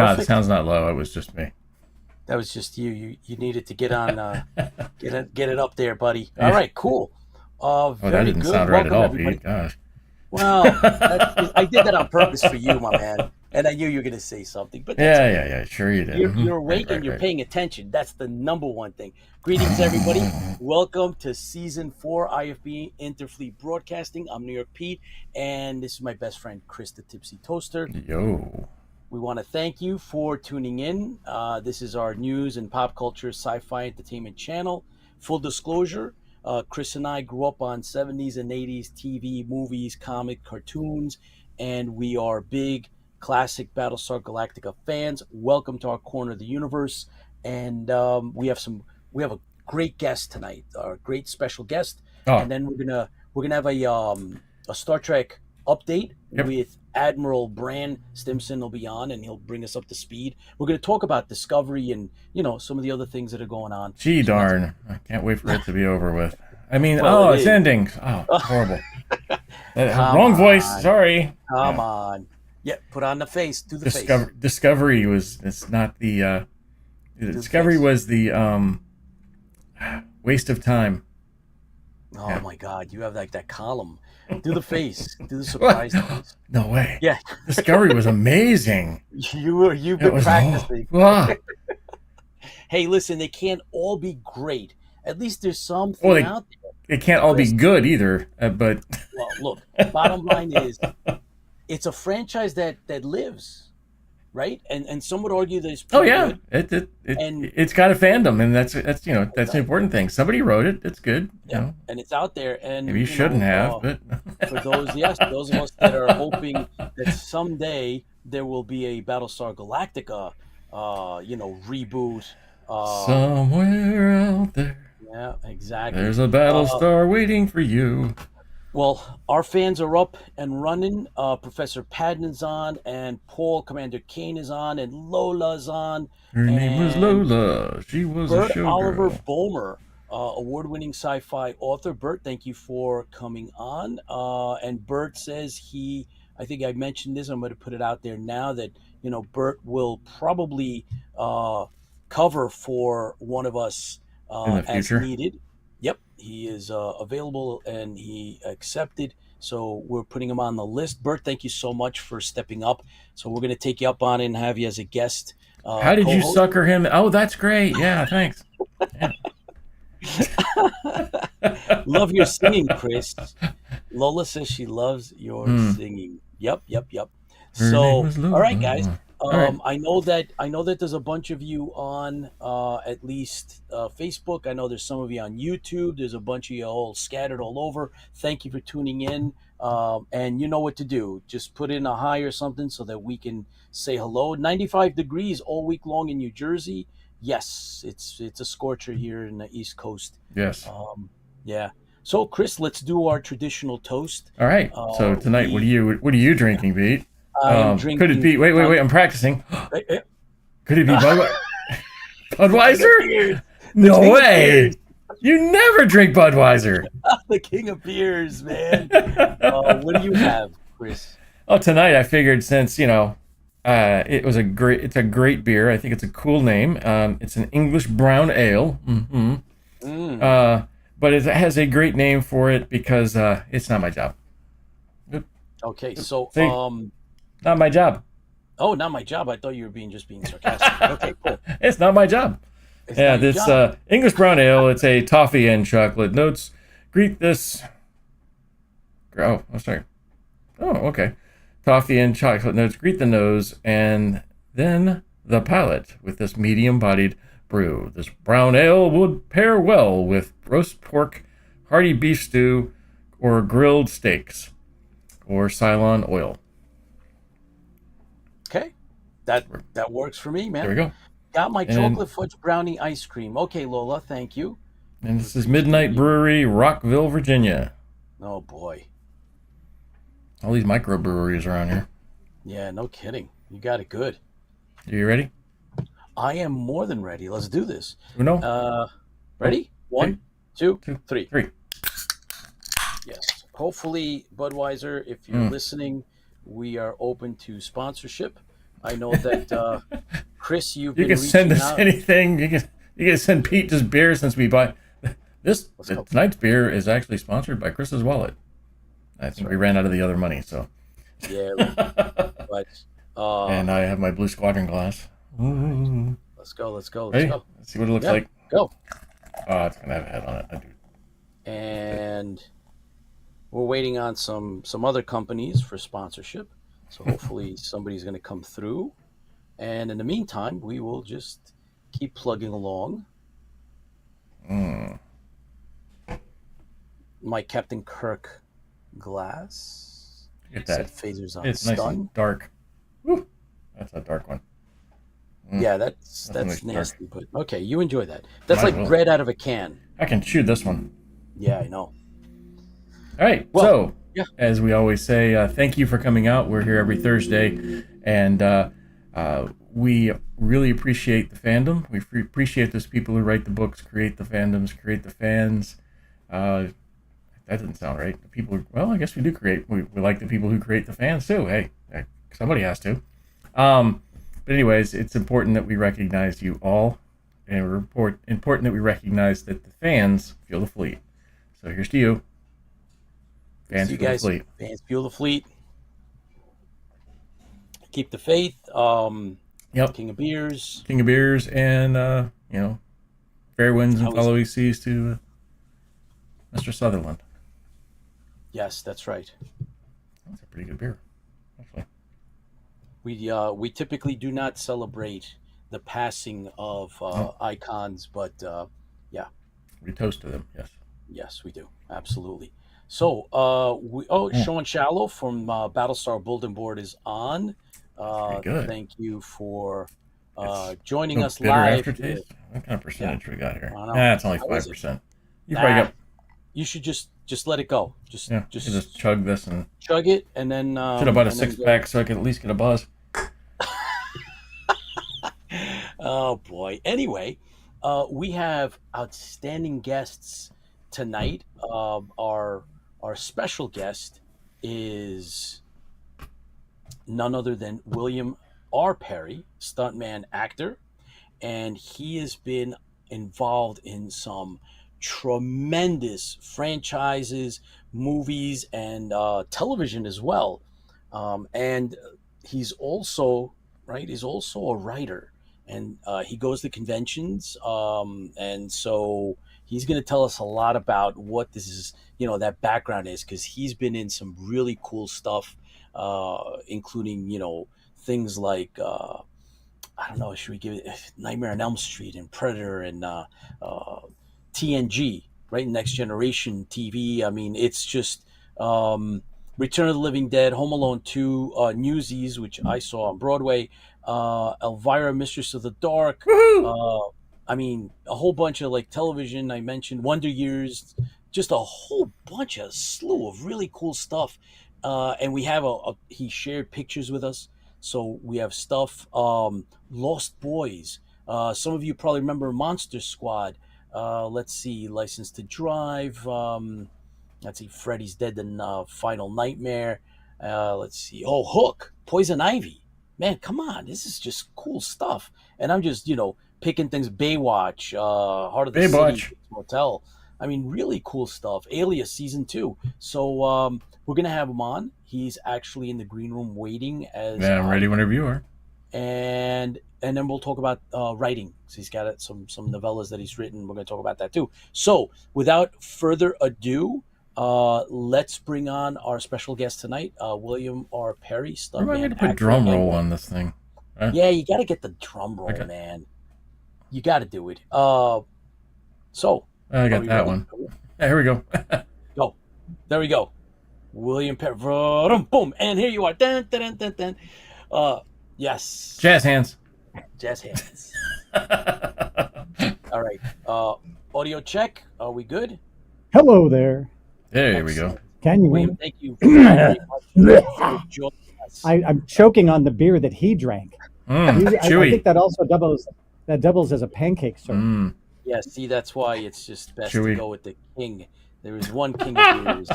No, the perfect? sound's not low. It was just me. That was just you. You needed to get on, get it up there, buddy. All Yeah. right, cool. Oh, that Very didn't good. sound right at Welcome all, everybody. Pete. Gosh. Well, I did that on purpose for you, my man, and I knew you were going to say something, but that's Yeah, okay. yeah, yeah. Sure you did. You're Right, awake and right, you're right. paying attention. That's the number one thing. Greetings, everybody. Welcome to season 4 IFB Interfleet Broadcasting. I'm New York Pete, and this is my best friend Chris, the Tipsy Toaster. Yo. We want to thank you for tuning in. This is our news and pop culture sci-fi entertainment channel. Full disclosure, Chris and I grew up on 70s and 80s TV, movies, comic, cartoons, and we are big classic Battlestar Galactica fans. Welcome to our corner of the universe, and we have a great guest tonight, a great special guest, Oh, and then we're gonna have a Star Trek update yep. with Admiral Bran. Stimpson will be on, and he'll bring us up to speed. We're going to talk about Discovery and some of the other things that are going on. Gee So that's darn. I can't wait for it to be over with. I mean, well, it it's is. ending. Oh, horrible. Come Wrong voice. on, Sorry. come Yeah. on. Yeah, put on the face. Do the face. Discovery was, it's not Do the Discovery face. was the waste of time. Oh Yeah. my God, you have like that column. Do the face. Do the What? surprise face. No way. Yeah, Discovery was amazing. you've It been was, practicing. ah. Hey, listen, they can't all be great. At least there's Well, something out there, they can't all be Chris. good either, but Well, look, bottom line is it's a franchise that lives, right? And some would argue that it's oh pretty yeah, good. And it's got a fandom, and that's that's the exactly, important thing. Somebody wrote it. It's good. yeah, and it's out there. Maybe And you shouldn't have, but for those, yes, those of us that are hoping that someday there will be a Battlestar Galactica, reboot. somewhere out there, Yeah, exactly. there's a battle star waiting for you. Well, our fans are up and running. Professor Padman's on, and Paul Commander Kane is on, and Lola's on, Her name was and Lola. She was a Bert Oliver showgirl. Boehmer, award-winning sci-fi author. Bert, thank you for coming on. And Bert says I think I mentioned this. I'm going to put it out there now that Bert will probably cover for one of us In the as future. needed. Yep, he is available and he accepted. So we're putting him on the list. Bert, thank you so much for stepping up. So we're going to take you up on it and have you as a guest How did you co-host. sucker him? Oh, that's great. Yeah, thanks. Yeah. Love your singing, Chris. Lola says she loves your Hmm. singing. Yep, yep, yep. Her name So, was all right, guys. Lola. All right. I know that there's a bunch of you on at least Facebook. I know there's some of you on YouTube. There's a bunch of you all scattered all over. Thank you for tuning in. And you know what to do. Just put in a hi or something so that we can say hello. 95 degrees all week long in New Jersey. Yes, it's a scorcher here in the East Coast. Yes. Yeah. So, Chris, let's do our traditional toast. All right. So tonight, We what are you drinking, Pete? I am Could it drinking. be? Wait. I'm practicing. Eh, eh, Could it be the King of Budweiser? Beers. The No King of way. Beers. You never drink Budweiser. The King of Beers, man. What do you have, Chris? Oh, tonight I figured since it's a great beer. I think it's a cool name. It's an English brown ale. Mm-hmm. Mm. But it has a great name for it because it's not my job. Oop, Okay, so See, not my job. oh, not my job. I thought you were just being sarcastic. Okay, cool. It's not my job. It's Yeah, not your this job. English brown ale. It's a toffee and chocolate notes. Greet this. Oh, sorry. Oh, okay. Toffee and chocolate notes greet the nose and then the palate with this medium-bodied brew. This brown ale would pair well with roast pork, hearty beef stew, or grilled steaks, or Ceylon oil. Okay, that works for me, There we man. go. Got my And chocolate fudge brownie ice cream. Okay, Lola, thank you. We this is appreciate Midnight you. Brewery, Rockville, Virginia. Oh boy, All these microbreweries around here. yeah, no kidding. You got it good. Are you ready? I am more than ready. Let's do this. Uno, Ready? three, 1, 2, two, 3. three. Yes. Hopefully, Budweiser, if you're listening, we are open to sponsorship. I know that Chris, you've You been can send reaching us out. anything. You can send Pete just beer since we buy Let's go. tonight's beer is actually sponsored by Chris's wallet. I That's think we right. ran out of the other money, so. Yeah, we did. But And I have my Blue Squadron glass. Ooh. let's go. Let's go. Let's Hey, go. let's see what it looks Yeah, like. go. Oh, it's gonna have a head on it. I do. And we're waiting on some other companies for sponsorship. So hopefully somebody's going to come through. And in the meantime, we will just keep plugging along. Mm. My Captain Kirk glass. Look at that. Set phasers on It's nice stun. and dark. Woo. That's a dark one. Yeah, that's nice nasty. But okay, you enjoy that. That's Might like as well. bread out of a can. I can chew this one. Yeah, I know. All right. Well, So, yeah. as we always say, thank you for coming out. We're here every Thursday, and we really appreciate the fandom. We appreciate those people who write the books, create the fandoms, create the fans. That doesn't sound right. The people, well, I guess we do create. We like the people who create the fans too. Hey, somebody has to. But anyways, it's important that we recognize you all, and important that we recognize that the fans fuel the fleet. So here's to you. Fans You fuel the guys, fleet. fans fuel the fleet. Keep the faith. Yep. King of Beers. King of Beers, and fair winds and How is- follow seas to Mr. Sutherland. Yes, that's right. That's a pretty good beer, actually. We typically do not celebrate the passing of icons, but We toast to them. Yes. yes, we do absolutely. So, Sean Shallow from Battlestar Bulletin Board is on. Pretty good. Thank you for It's joining no us bitter live. aftertaste. What kind of percentage we got here? I don't know. Nah, it's only How is it? 5%. You Nah, probably got. you should just let it go. Just Yeah. just You just chug this and chug it, and then should have bought a and then 6-pack so I could at least get a buzz. Oh boy. Anyway, we have outstanding guests tonight. Our special guest is none other than William R. Perry, stuntman actor, and he has been involved in some tremendous franchises, movies, and television as well. And he's also He's also a writer, and he goes to conventions, and so he's going to tell us a lot about what this is, that background is, because he's been in some really cool stuff, including things like I don't know, should we give it Nightmare on Elm Street and Predator and TNG, right? Next Generation TV. I mean, it's just Return of the Living Dead, Home Alone 2, Newsies, which I saw on Broadway, Elvira, Mistress of the Dark. I mean, a whole bunch of like television. I mentioned Wonder Years, just a whole bunch of slew of really cool stuff. And we have he shared pictures with us. So we have stuff, Lost Boys. Some of you probably remember Monster Squad. Let's see, License to Drive. Let's see, Freddy's Dead and Final Nightmare. Let's see, Hook, Poison Ivy. Man, come on, this is just cool stuff. And I'm just, picking things. Baywatch, Heart of the City, Motel. I mean, really cool stuff. Alias Season 2. So we're going to have him on. He's actually in the green room waiting as... Yeah, I'm ready whenever you are. And then we'll talk about writing. So he's got some novellas that he's written. We're going to talk about that too. So without further ado, let's bring on our special guest tonight, William R. Perry, stuntman. Remind me to put drum roll on this thing. Huh? Yeah, you got to get the drum roll, okay. Man. You got to do it. So I got that one. Yeah, here we go. Go. There we go. William Perry. Boom. And here you are. Dun, dun, dun, dun, dun. Yes. Jazz hands. Jazz hands. All right. Audio check. Are we good? Hello there. There we go. Can you? William, thank you very much for joining us. I'm choking on the beer that he drank. Chewy. I think that also doubles as a pancake, sir. Yeah, see, that's why it's just best Chewy. To go with the king. There is one king of beers.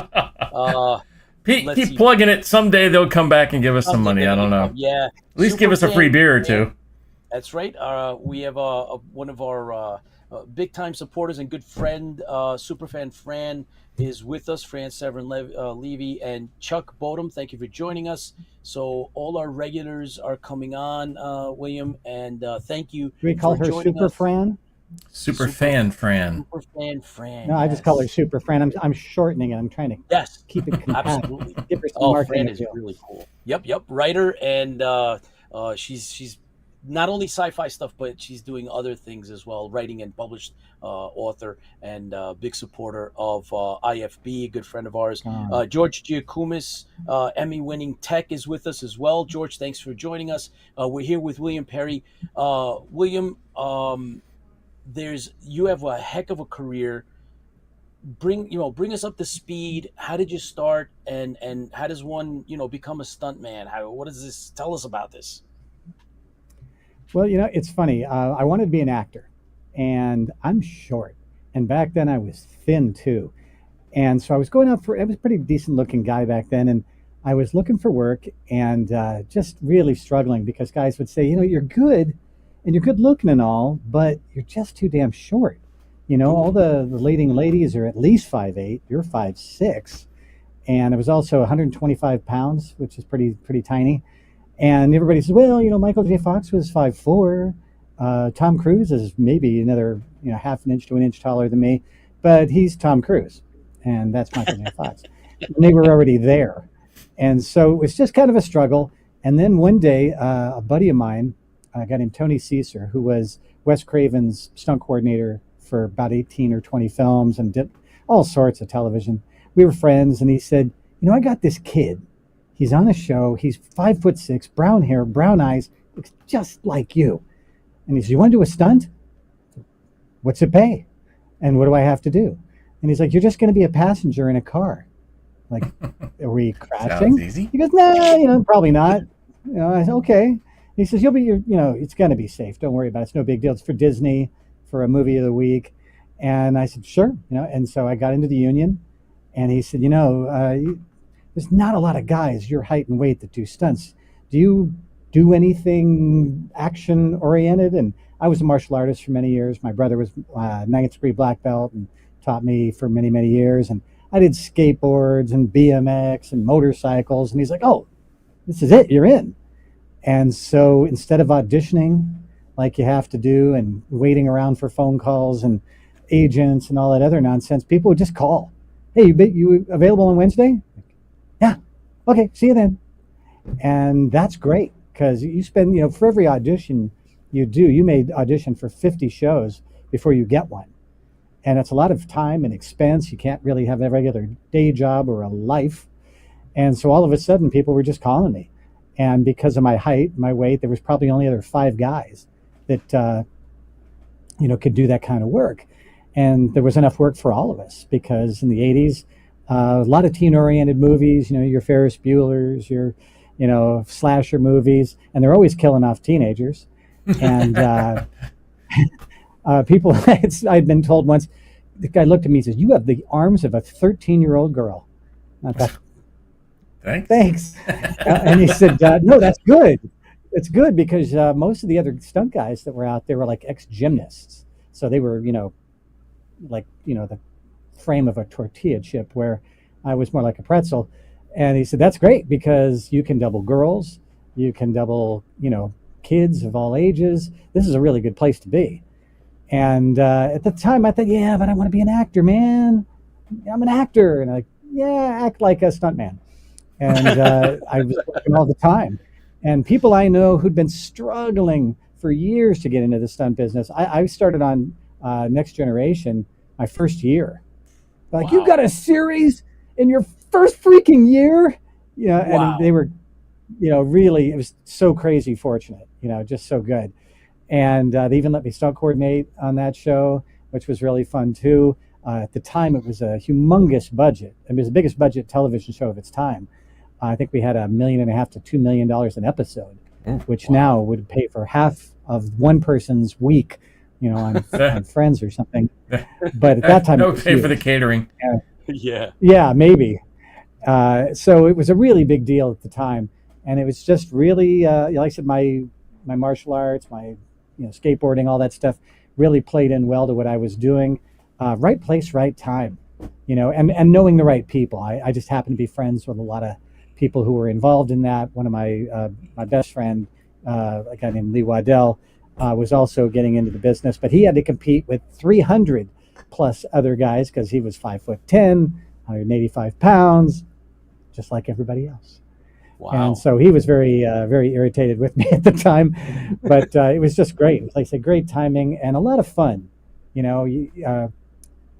keep plugging it. Someday they'll come back and give us some money. I don't know. Yeah. At least give us a free beer or two. That's right. We have one of our big time supporters and good friend, superfan Fran, is with us. Fran Severin Levy and Chuck Bodum. Thank you for joining us. So all our regulars are coming on, William, and thank you. Do we call her Super Fran? Superfan Fran. Superfan Fran. No, I just call her Super Fran. I'm shortening it. I'm trying to keep it compact. Absolutely. Give her some marketing Fran is really cool. Yep. Writer, and she's not only sci-fi stuff, but she's doing other things as well. Writing and published author, and big supporter of IFB, a good friend of ours. George Giacomis, Emmy-winning tech, is with us as well. George, thanks for joining us. We're here with William Perry. William, you have a heck of a career. Bring us up to speed. How did you start, and how does one become a stuntman? What is this? Tell us about this. Well, it's funny. I wanted to be an actor, and I'm short. And back then I was thin too. And so I was I was a pretty decent looking guy back then. And I was looking for work and just really struggling because guys would say, you're good and you're good looking and all, but you're just too damn short. All the leading ladies are at least 5'8", you're 5'6". And I was also 125 pounds, which is pretty tiny. And everybody says, well, Michael J. Fox was 5'4". Tom Cruise is maybe another, half an inch to an inch taller than me, but he's Tom Cruise, and that's Michael J. Fox. And they were already there. And so it was just kind of a struggle. And then one day, a buddy of mine, a guy named Tony Caesar, who was Wes Craven's stunt coordinator for about 18 or 20 films and did all sorts of television. We were friends, and he said, I got this kid. He's on a show. He's 5'6", brown hair, brown eyes, looks just like you. And he says, you want to do a stunt? What's it pay? And what do I have to do? And he's like, you're just going to be a passenger in a car. Like, are we crashing? Sounds easy. He goes, no, probably not. I said, okay. He says, it's going to be safe. Don't worry about it. It's no big deal. It's for Disney, for a movie of the week. And I said, sure. And so I got into the union. And he said, there's not a lot of guys your height and weight that do stunts. Do you do anything action oriented? And I was a martial artist for many years. My brother was ninth degree black belt and taught me for many, many years. And I did skateboards and BMX and motorcycles. And he's like, oh, this is it. You're in. And so instead of auditioning like you have to do and waiting around for phone calls and agents and all that other nonsense, people would just call. Hey, you available on Wednesday? Yeah. Okay, see you then. And that's great because you spend, for every audition you may audition for 50 shows before you get one. And it's a lot of time and expense. You can't really have a regular day job or a life. And so all of a sudden people were just calling me. And because of my height, my weight, there was probably only other 5 guys that, could do that kind of work. And there was enough work for all of us because in the 80s, a lot of teen-oriented movies, your Ferris Bueller's, your, slasher movies, and they're always killing off teenagers. And people, I'd been told once, the guy looked at me and says, you have the arms of a 13-year-old girl. I thought, thanks. And he said, no, that's good. It's good because most of the other stunt guys that were out there were like ex-gymnasts. So they were, the frame of a tortilla chip, where I was more like a pretzel. And he said, that's great because you can double girls, you can double, kids of all ages. This is a really good place to be. And at the time I thought, yeah, but I want to be an actor, man. I'm an actor. And act like a stuntman. And I was working all the time. And people I know who'd been struggling for years to get into the stunt business. I started on Next Generation my first year. Like, wow. You got a series in your first freaking year? Wow. And they were, really, it was so crazy fortunate, just so good. And they even let me stunt coordinate on that show, which was really fun too. At the time, it was a humongous budget. It was the biggest budget television show of its time. I think we had $1.5 million to $2 million an episode, which now would pay for half of one person's week, on Friends or something. But at that time, no pay for the catering. Yeah. Yeah, maybe. So it was a really big deal at the time, and it was just really, like I said, my martial arts, my skateboarding, all that stuff, really played in well to what I was doing. Right place, right time, and knowing the right people. I just happened to be friends with a lot of people who were involved in that. One of my best friend, a guy named Lee Waddell, was also getting into the business, but he had to compete with 300 plus other guys because he was 5'10", 185 pounds, just like everybody else. Wow. And so he was very, very irritated with me at the time, but it was just great. It was, like I said, great timing and a lot of fun.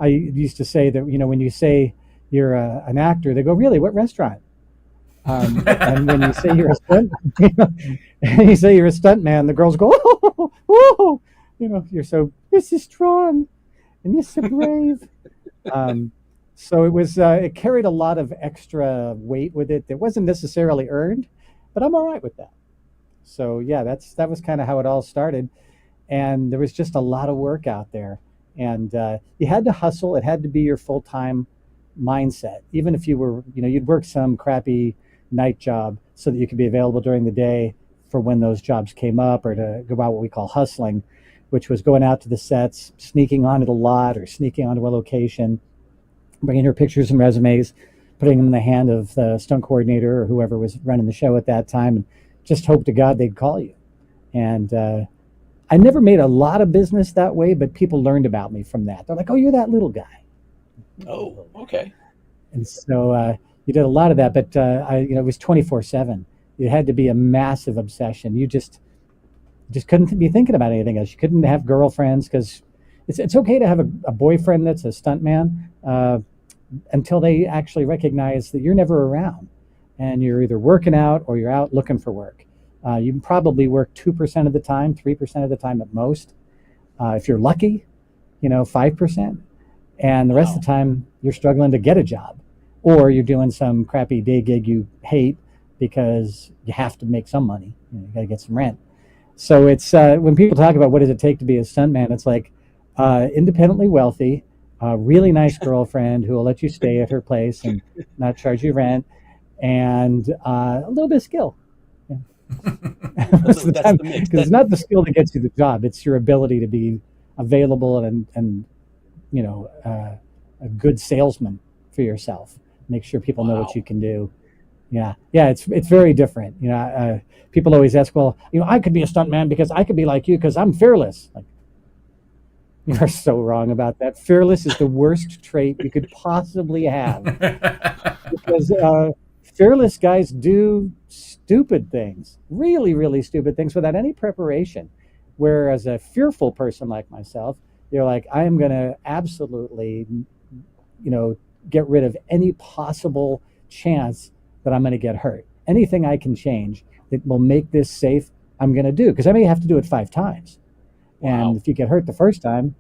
I used to say that, when you say you're an actor, they go, really, what restaurant? And when you say you're a stuntman, the girls go, oh, oh, you're so strong and you're so brave. So it carried a lot of extra weight with it that wasn't necessarily earned, but I'm all right with that. So yeah, that was kind of how it all started. And there was just a lot of work out there. And you had to hustle. It had to be your full-time mindset. Even if you were, you'd work some crappy night job so that you could be available during the day for when those jobs came up, or to go out what we call hustling, which was going out to the sets, sneaking onto the lot or sneaking onto a location, bringing her pictures and resumes, putting them in the hand of the stunt coordinator or whoever was running the show at that time, and just hope to God they'd call you. And I never made a lot of business that way, but people learned about me from that. They're like, oh, you're that little guy. Oh, okay. And so you did a lot of that, but it was 24/7. It had to be a massive obsession. You just couldn't be thinking about anything else. You couldn't have girlfriends, because it's okay to have a boyfriend that's a stuntman until they actually recognize that you're never around, and you're either working out or you're out looking for work. You can probably work 2% of the time, 3% of the time at most. If you're lucky, 5%. And the rest of the time, you're struggling to get a job, or you're doing some crappy day gig you hate because you have to make some money. You got to get some rent. So it's when people talk about what does it take to be a stuntman, it's like independently wealthy, a really nice girlfriend who will let you stay at her place and not charge you rent, and a little bit of skill. Most of the time, because it's not the skill that gets you the job; it's your ability to be available and a good salesman for yourself. Make sure people know what you can do. Yeah, it's very different. People always ask, well, I could be a stuntman because I could be like you because I'm fearless. Like, you're so wrong about that. Fearless is the worst trait you could possibly have, because fearless guys do stupid things, really, really stupid things without any preparation. Whereas a fearful person like myself, you're like, I am going to absolutely, get rid of any possible chance that I'm going to get hurt. Anything I can change that will make this safe, I'm going to do, because I may have to do it 5 times. And if you get hurt the first time,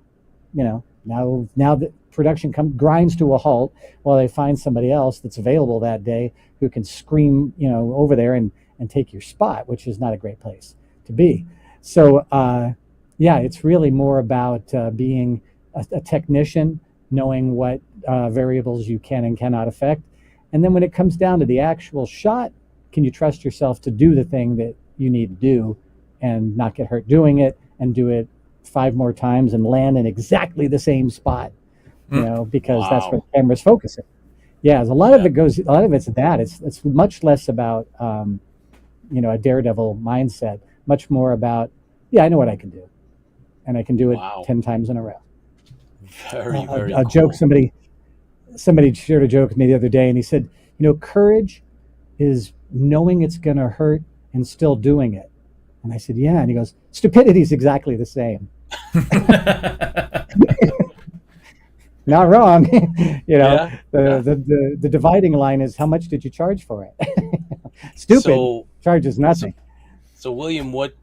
now the production grinds to a halt while they find somebody else that's available that day who can scream, over there and take your spot, which is not a great place to be. So, it's really more about being a technician, knowing what variables you can and cannot affect. And then when it comes down to the actual shot, can you trust yourself to do the thing that you need to do and not get hurt doing it, and do it 5 more times and land in exactly the same spot, because that's where the camera's focusing. Yeah, a lot of it's that. It's much less about, a daredevil mindset, much more about, I know what I can do, and I can do it 10 times in a row. Very, very a cool. joke. Somebody shared a joke with me the other day, and he said, courage is knowing it's going to hurt and still doing it. And I said, yeah. And he goes, stupidity is exactly the same. Not wrong. The dividing line is, how much did you charge for it? Stupid charges nothing. So William, what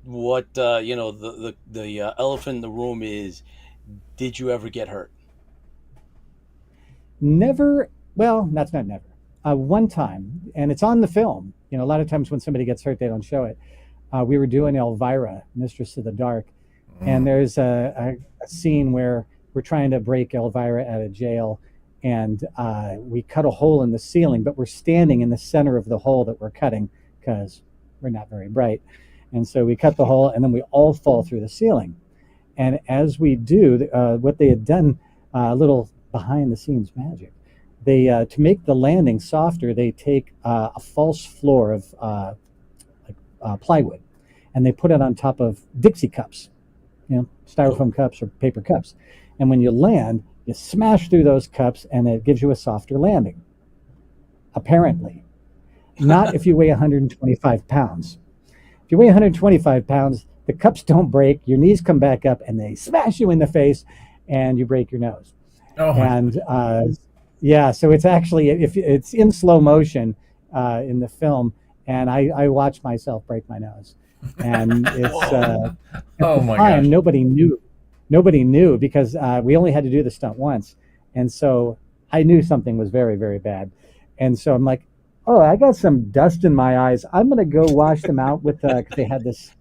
the elephant in the room is, did you ever get hurt? Never. Well, that's not never. One time, and it's on the film. A lot of times when somebody gets hurt, they don't show it. We were doing Elvira, Mistress of the Dark, and there's a scene where we're trying to break Elvira out of jail, and we cut a hole in the ceiling, but we're standing in the center of the hole that we're cutting because we're not very bright. And so we cut the hole, and then we all fall through the ceiling. And as we do, what they had done, a little behind the scenes magic, they to make the landing softer, they take a false floor of plywood, and they put it on top of Dixie cups, styrofoam cups or paper cups. And when you land, you smash through those cups, and it gives you a softer landing. Apparently, not if you weigh 125 pounds. If you weigh 125 pounds, the cups don't break, your knees come back up, and they smash you in the face, and you break your nose. Oh, and so it's actually, if it's in slow motion in the film, and I watched myself break my nose, and it's at the time nobody knew because we only had to do the stunt once, and so I knew something was very, very bad, and so I'm like, oh, I got some dust in my eyes. I'm going to go wash them out with, because they had this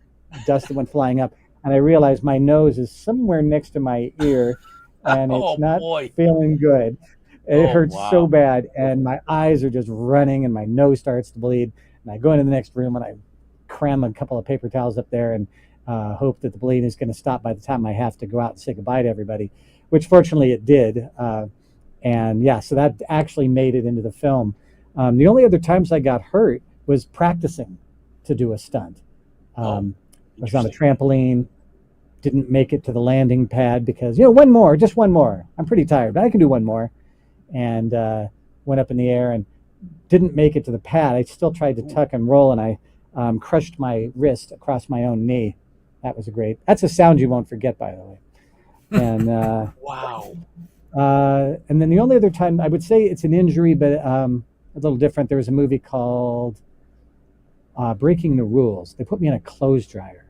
dust that went flying up. And I realized my nose is somewhere next to my ear, and it's not feeling good. It hurts so bad, and my eyes are just running, and my nose starts to bleed. And I go into the next room, and I cram a couple of paper towels up there and hope that the bleeding is going to stop by the time I have to go out and say goodbye to everybody, which fortunately it did. So that actually made it into the film. The only other times I got hurt was practicing to do a stunt. I was on a trampoline, didn't make it to the landing pad because, just one more. I'm pretty tired, but I can do one more. And went up in the air and didn't make it to the pad. I still tried to tuck and roll, and I crushed my wrist across my own knee. That's a sound you won't forget, by the way. And wow. And then the only other time, I would say it's an injury, but a little different. There was a movie called Breaking the Rules. They put me in a clothes dryer.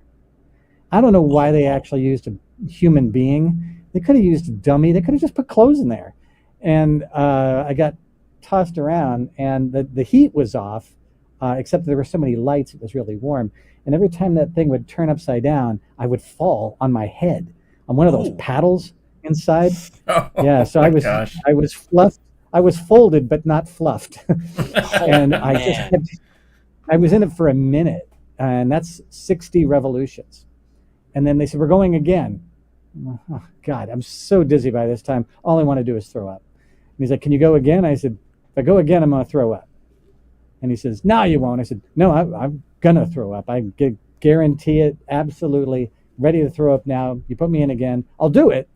I don't know why they actually used a human being. They could have used a dummy. They could have just put clothes in there. And I got tossed around, and the heat was off, except there were so many lights, it was really warm. And every time that thing would turn upside down, I would fall on my head on one of those paddles inside. So I was fluffed. I was folded, but not fluffed. And I was in it for a minute, and that's 60 revolutions. And then they said, we're going again. Oh, God, I'm so dizzy by this time. All I want to do is throw up. And he's like, can you go again? I said, if I go again, I'm going to throw up. And he says, no, you won't. I said, no, I'm going to throw up. I guarantee it, absolutely. Ready to throw up now. You put me in again. I'll do it,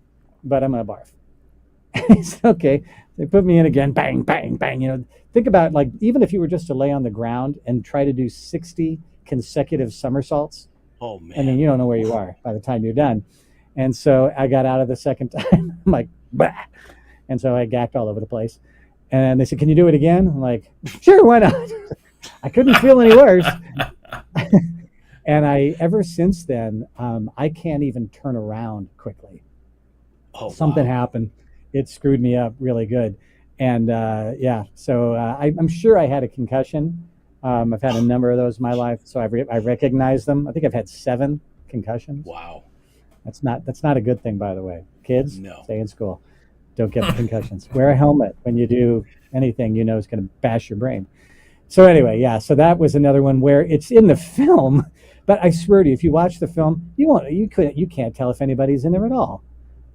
but I'm going to barf. He said, okay. They put me in again, bang, bang, bang. Think about, like, even if you were just to lay on the ground and try to do 60 consecutive somersaults. Oh, man. And then you don't know where you are by the time you're done. And so I got out of the second time. I'm like, bah. And so I gacked all over the place. And they said, can you do it again? I'm like, sure, why not? I couldn't feel any worse. And ever since then, I can't even turn around quickly. Something happened. It screwed me up really good. And so I'm sure I had a concussion. I've had a number of those in my life, so I recognize them. I think I've had 7 concussions. Wow. That's not a good thing, by the way. Kids, No. Stay in school. Don't get concussions. Wear a helmet when you do anything you know is going to bash your brain. So anyway, so that was another one where it's in the film, but I swear to you, if you watch the film, you can't tell if anybody's in there at all.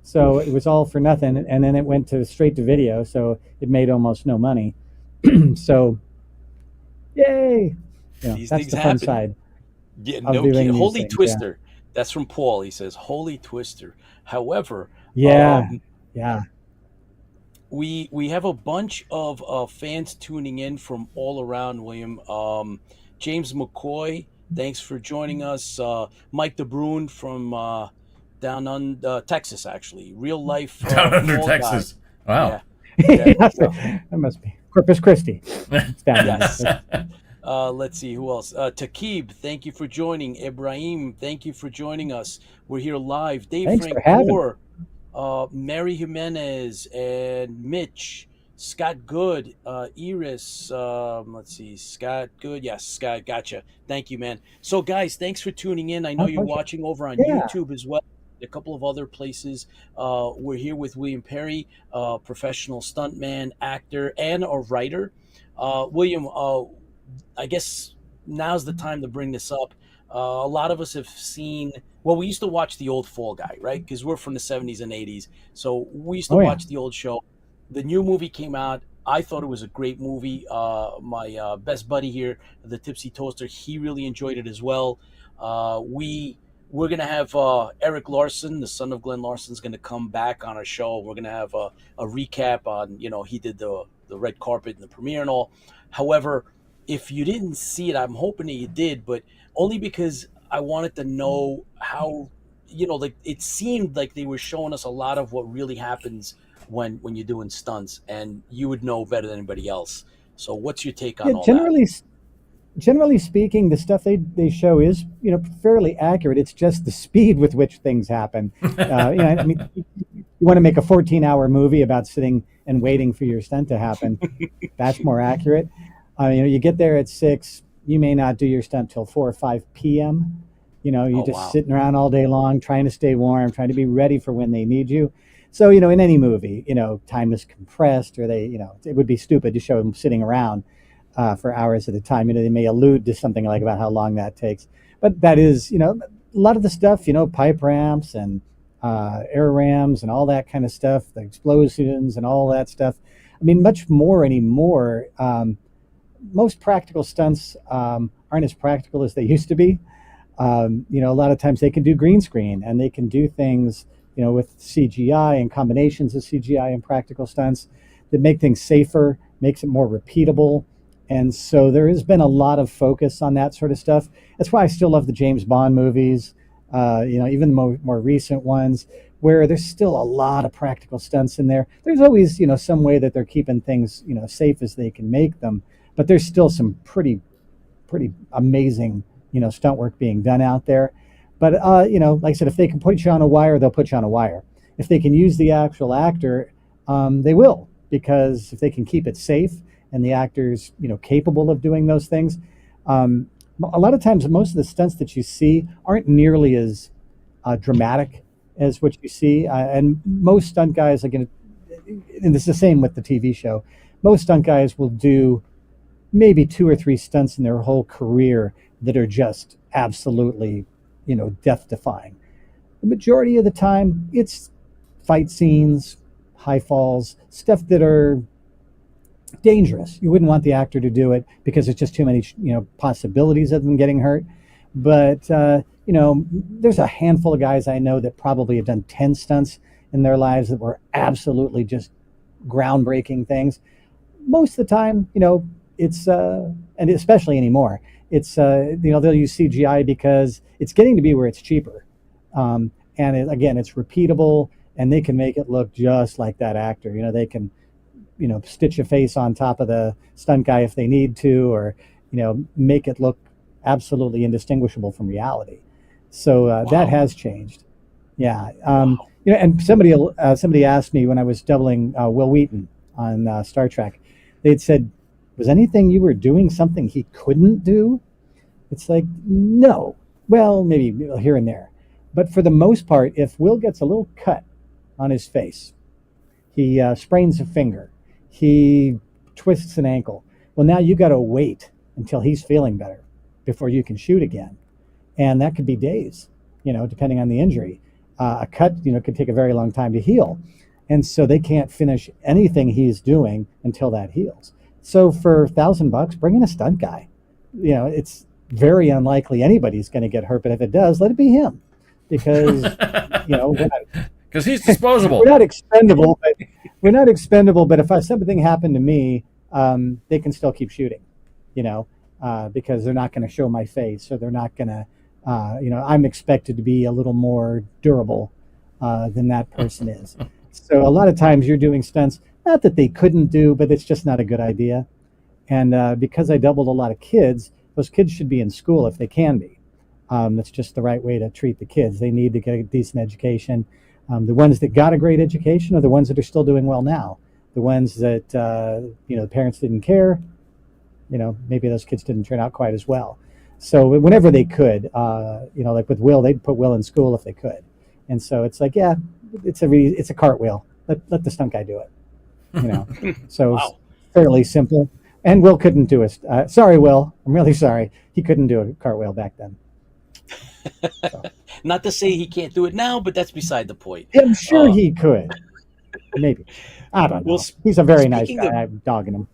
So it was all for nothing, and then it went straight to video, so it made almost no money. So, yay! These that's things the happen. fun side. Yeah, no kidding. Holy Twister. Yeah. That's from Paul. He says, Holy Twister. However, we have a bunch of fans tuning in from all around, William. James McCoy, thanks for joining us. Mike DeBrune from down on Texas, actually. Real life. Down under Texas. Guy. Wow. Yeah. That must be Corpus Christi. It's down there. Let's see, who else? Takib, thank you for joining. Ibrahim, thank you for joining us. We're here live. Dave Thanks Frank for having Moore, Mary Jimenez, and Mitch, Scott Good, Iris, let's see, Scott Good. Yes, Scott, gotcha. Thank you, man. So, guys, thanks for tuning in. I know you're watching over on YouTube as well. a couple of other places. We're here with William Perry, professional stuntman, actor, and a writer. William, I guess now's the time to bring this up. A lot of us have seen. Well, we used to watch the old Fall Guy, right? Because we're from the '70s and '80s, so we used to Oh yeah. watch the old show. The new movie came out. I thought it was a great movie. My best buddy here, the Tipsy Toaster, he really enjoyed it as well. We're gonna have Eric Larson, the son of Glenn Larson, is gonna come back on our show. We're gonna have a recap on, he did the red carpet and the premiere and all. However, if you didn't see it, I'm hoping that you did, but only because I wanted to know how, like it seemed like they were showing us a lot of what really happens when you're doing stunts, and you would know better than anybody else. So what's your take on Yeah, all that? generally speaking, the stuff they show is fairly accurate. It's just the speed with which things happen. I mean, you want to make a 14-hour movie about sitting and waiting for your stunt to happen. That's more accurate. You get there at 6. You may not do your stunt till 4 or 5 p.m. You're Oh, just wow. sitting around all day long, trying to stay warm, trying to be ready for when they need you. So, in any movie, time is compressed, or it would be stupid to show them sitting around for hours at a time. They may allude to something like about how long that takes, but that is, a lot of the stuff, pipe ramps and air rams and all that kind of stuff, the explosions and all that stuff. I mean, much more anymore. Most practical stunts aren't as practical as they used to be. A lot of times they can do green screen, and they can do things, with CGI and combinations of CGI and practical stunts that make things safer, makes it more repeatable. And so there has been a lot of focus on that sort of stuff. That's why I still love the James Bond movies, even the more recent ones, where there's still a lot of practical stunts in there. There's always, some way that they're keeping things, safe as they can make them. But there's still some pretty amazing, stunt work being done out there. But, like I said, if they can put you on a wire, they'll put you on a wire. If they can use the actual actor, they will, because if they can keep it safe and the actor's, capable of doing those things, a lot of times most of the stunts that you see aren't nearly as dramatic as what you see. And most stunt guys, again, and it's the same with the TV show, most stunt guys will do maybe 2 or 3 stunts in their whole career that are just absolutely, death defying. The majority of the time, it's fight scenes, high falls, stuff that are dangerous. You wouldn't want the actor to do it because there's just too many, possibilities of them getting hurt. But, there's a handful of guys I know that probably have done 10 stunts in their lives that were absolutely just groundbreaking things. Most of the time, it's and especially anymore, it's they'll use CGI because it's getting to be where it's cheaper, again, it's repeatable, and they can make it look just like that actor. They can stitch a face on top of the stunt guy if they need to, or make it look absolutely indistinguishable from reality. So that Wow. has changed. Yeah. Wow. And somebody asked me when I was doubling Will Wheaton on Star Trek. They'd said, was anything you were doing something he couldn't do? It's like, no. Well, maybe here and there. But for the most part, if Will gets a little cut on his face, he sprains a finger, he twists an ankle, well, now you got to wait until he's feeling better before you can shoot again. And that could be days, depending on the injury. A cut, could take a very long time to heal. And so they can't finish anything he's doing until that heals. So for $1,000, bring in a stunt guy. It's very unlikely anybody's going to get hurt, but if it does, let it be him, because Because he's disposable. we're not expendable. But if something happened to me, they can still keep shooting. Because they're not going to show my face, or they're not going to. I'm expected to be a little more durable than that person is. So a lot of times you're doing stunts, not that they couldn't do, but it's just not a good idea. And because I doubled a lot of kids, those kids should be in school if they can be. That's just the right way to treat the kids. They need to get a decent education. The ones that got a great education are the ones that are still doing well now. The ones that the parents didn't care, maybe those kids didn't turn out quite as well. So whenever they could, like with Will, they'd put Will in school if they could. And so it's like, yeah, it's a cartwheel. Let the stunt guy do it. You know, so Wow. fairly simple. And Will couldn't do it. Sorry, Will. I'm really sorry. He couldn't do a cartwheel back then. So. Not to say he can't do it now, but that's beside the point. I'm sure he could. Maybe. I don't know. Well, He's a very nice speaking guy. of- I'm dogging him.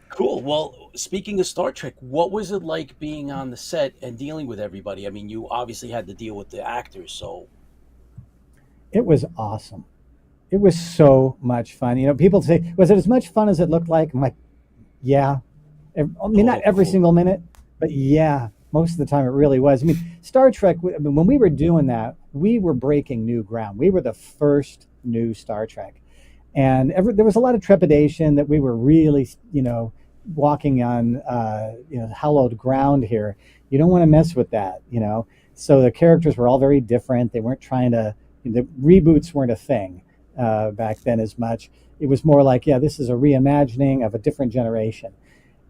Cool. Well, speaking of Star Trek, what was it like being on the set and dealing with everybody? I mean, you obviously had to deal with the actors, so It was awesome. It was so much fun. You know, people say, was it as much fun as it looked like? I'm like, yeah. I mean, not every cool. single minute, but yeah, most of the time it really was. I mean, Star Trek, I mean, when we were doing that, we were breaking new ground. We were the first new Star Trek. And there was a lot of trepidation that we were really, you know, walking on, you know, hallowed ground here. You don't want to mess with that, you know. So the characters were all very different. They weren't trying to, the reboots weren't a thing back then as much. It was more like, yeah, this is a reimagining of a different generation.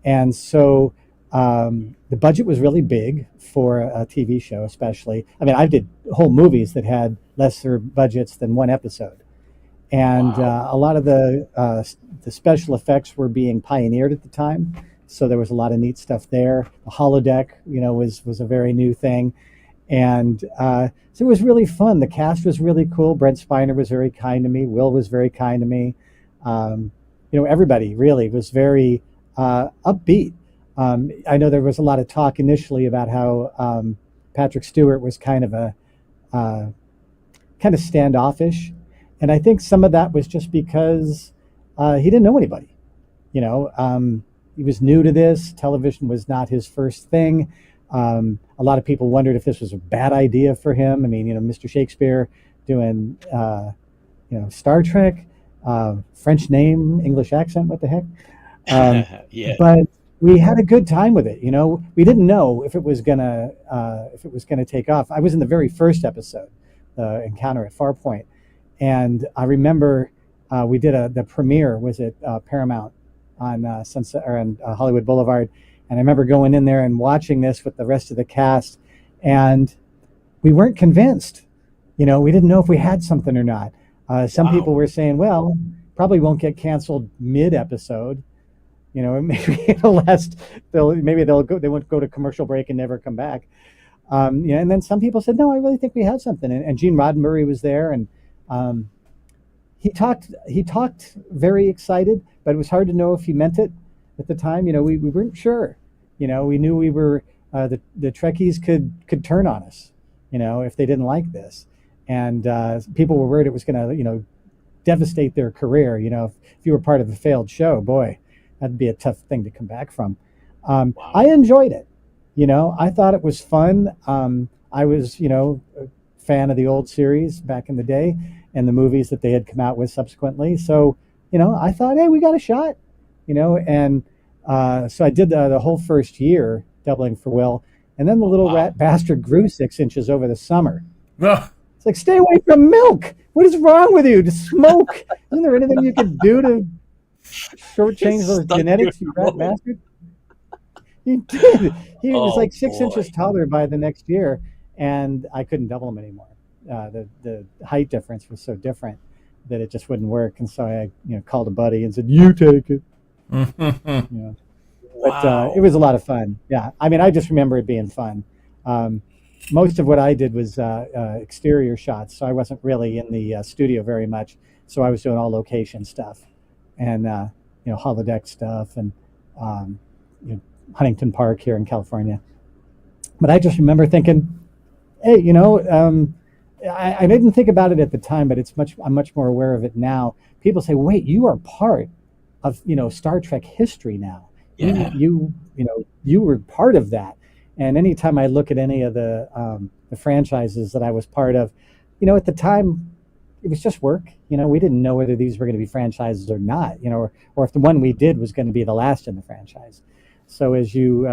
And so the budget was really big for a TV show, especially. I mean, I did whole movies that had lesser budgets than one episode. And Wow. a lot of the special effects were being pioneered at the time, so there was a lot of neat stuff there. The holodeck, you know, was a very new thing, and so it was really fun. The cast was really cool. Brent Spiner was very kind to me. Will was very kind to me. You know, everybody really was very upbeat. I know there was a lot of talk initially about how Patrick Stewart was kind of standoffish. And I think some of that was just because he didn't know anybody. You know, he was new to this. Television was not his first thing. A lot of people wondered if this was a bad idea for him. I mean, you know, Mr. Shakespeare doing, you know, Star Trek, French name, English accent, what the heck? Yeah. But we had a good time with it. You know, we didn't know if it was gonna take off. I was in the very first episode, Encounter at Farpoint. And I remember we did the premiere was at Paramount on Sunset or on Hollywood Boulevard, and I remember going in there and watching this with the rest of the cast, and we weren't convinced. You know, we didn't know if we had something or not. Some Wow. people were saying, "Well, probably won't get canceled mid-episode. You know, maybe it'll last. They won't go to commercial break and never come back." Yeah, and then some people said, "No, I really think we have something." And Gene Roddenberry was there, and he talked very excited, but it was hard to know if he meant it at the time. You know, we weren't sure. You know, we knew we were the Trekkies could turn on us. You know, if they didn't like this, and people were worried it was going to, you know, devastate their career. You know, if you were part of a failed show, boy, that'd be a tough thing to come back from. Wow. I enjoyed it. You know, I thought it was fun. I was, you know, a fan of the old series back in the day and the movies that they had come out with subsequently. So, you know, I thought, hey, we got a shot, you know, and so I did the whole first year doubling for Will. And then the little rat bastard grew 6 inches over the summer. Ugh. It's like, stay away from milk. What is wrong with you? To smoke? Isn't there anything you can do to shortchange those Stuck genetics, your you rat throat. bastard? He did. He was Oh, like 6 boy. inches taller by the next year, and I couldn't double him anymore. The height difference was so different that it just wouldn't work. And so I, you know, called a buddy and said, "You take it." You know. But Wow. it was a lot of fun. Yeah, I mean, I just remember it being fun. Most of what I did was exterior shots, so I wasn't really in the studio very much. So I was doing all location stuff, and you know, holodeck stuff, and you know, Huntington Park here in California. But I just remember thinking, hey, you know, I didn't think about it at the time, but I'm much more aware of it now. People say, wait, you are part of, you know, Star Trek history now. Yeah. You know, you were part of that. And anytime I look at any of the franchises that I was part of, you know, at the time, it was just work. You know, we didn't know whether these were going to be franchises or not, you know, or if the one we did was going to be the last in the franchise. So as you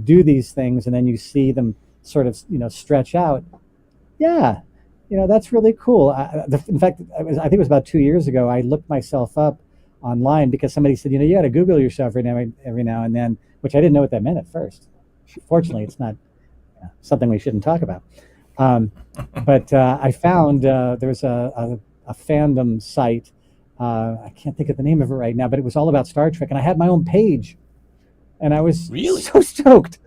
do these things and then you see them sort of, you know, stretch out, yeah, you know, that's really cool. In fact, I think it was about 2 years ago, I looked myself up online because somebody said, you know, you got to Google yourself every now and then, which I didn't know what that meant at first. Fortunately, it's not something we shouldn't talk about. Um, but I found there's a fandom site. I can't think of the name of it right now, but it was all about Star Trek, and I had my own page, and I was Really? so stoked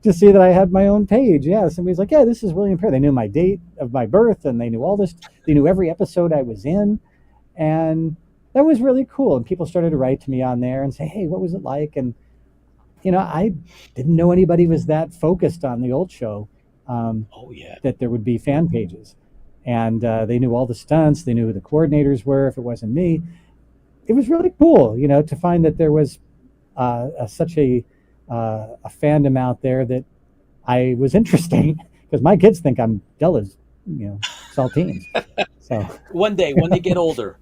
to see that I had my own page. Yeah, somebody's like, "Yeah, this is William Perry." They knew my date of my birth, and they knew all this. They knew every episode I was in, and that was really cool. And people started to write to me on there and say, "Hey, what was it like?" And I didn't know anybody was that focused on the old show. Um, Oh yeah. that there would be fan pages, and they knew all the stunts. They knew who the coordinators were. If it wasn't me, it was really cool, to find that there was such a fandom out there that I was interesting because my kids think I'm dull as saltines. So When they get older,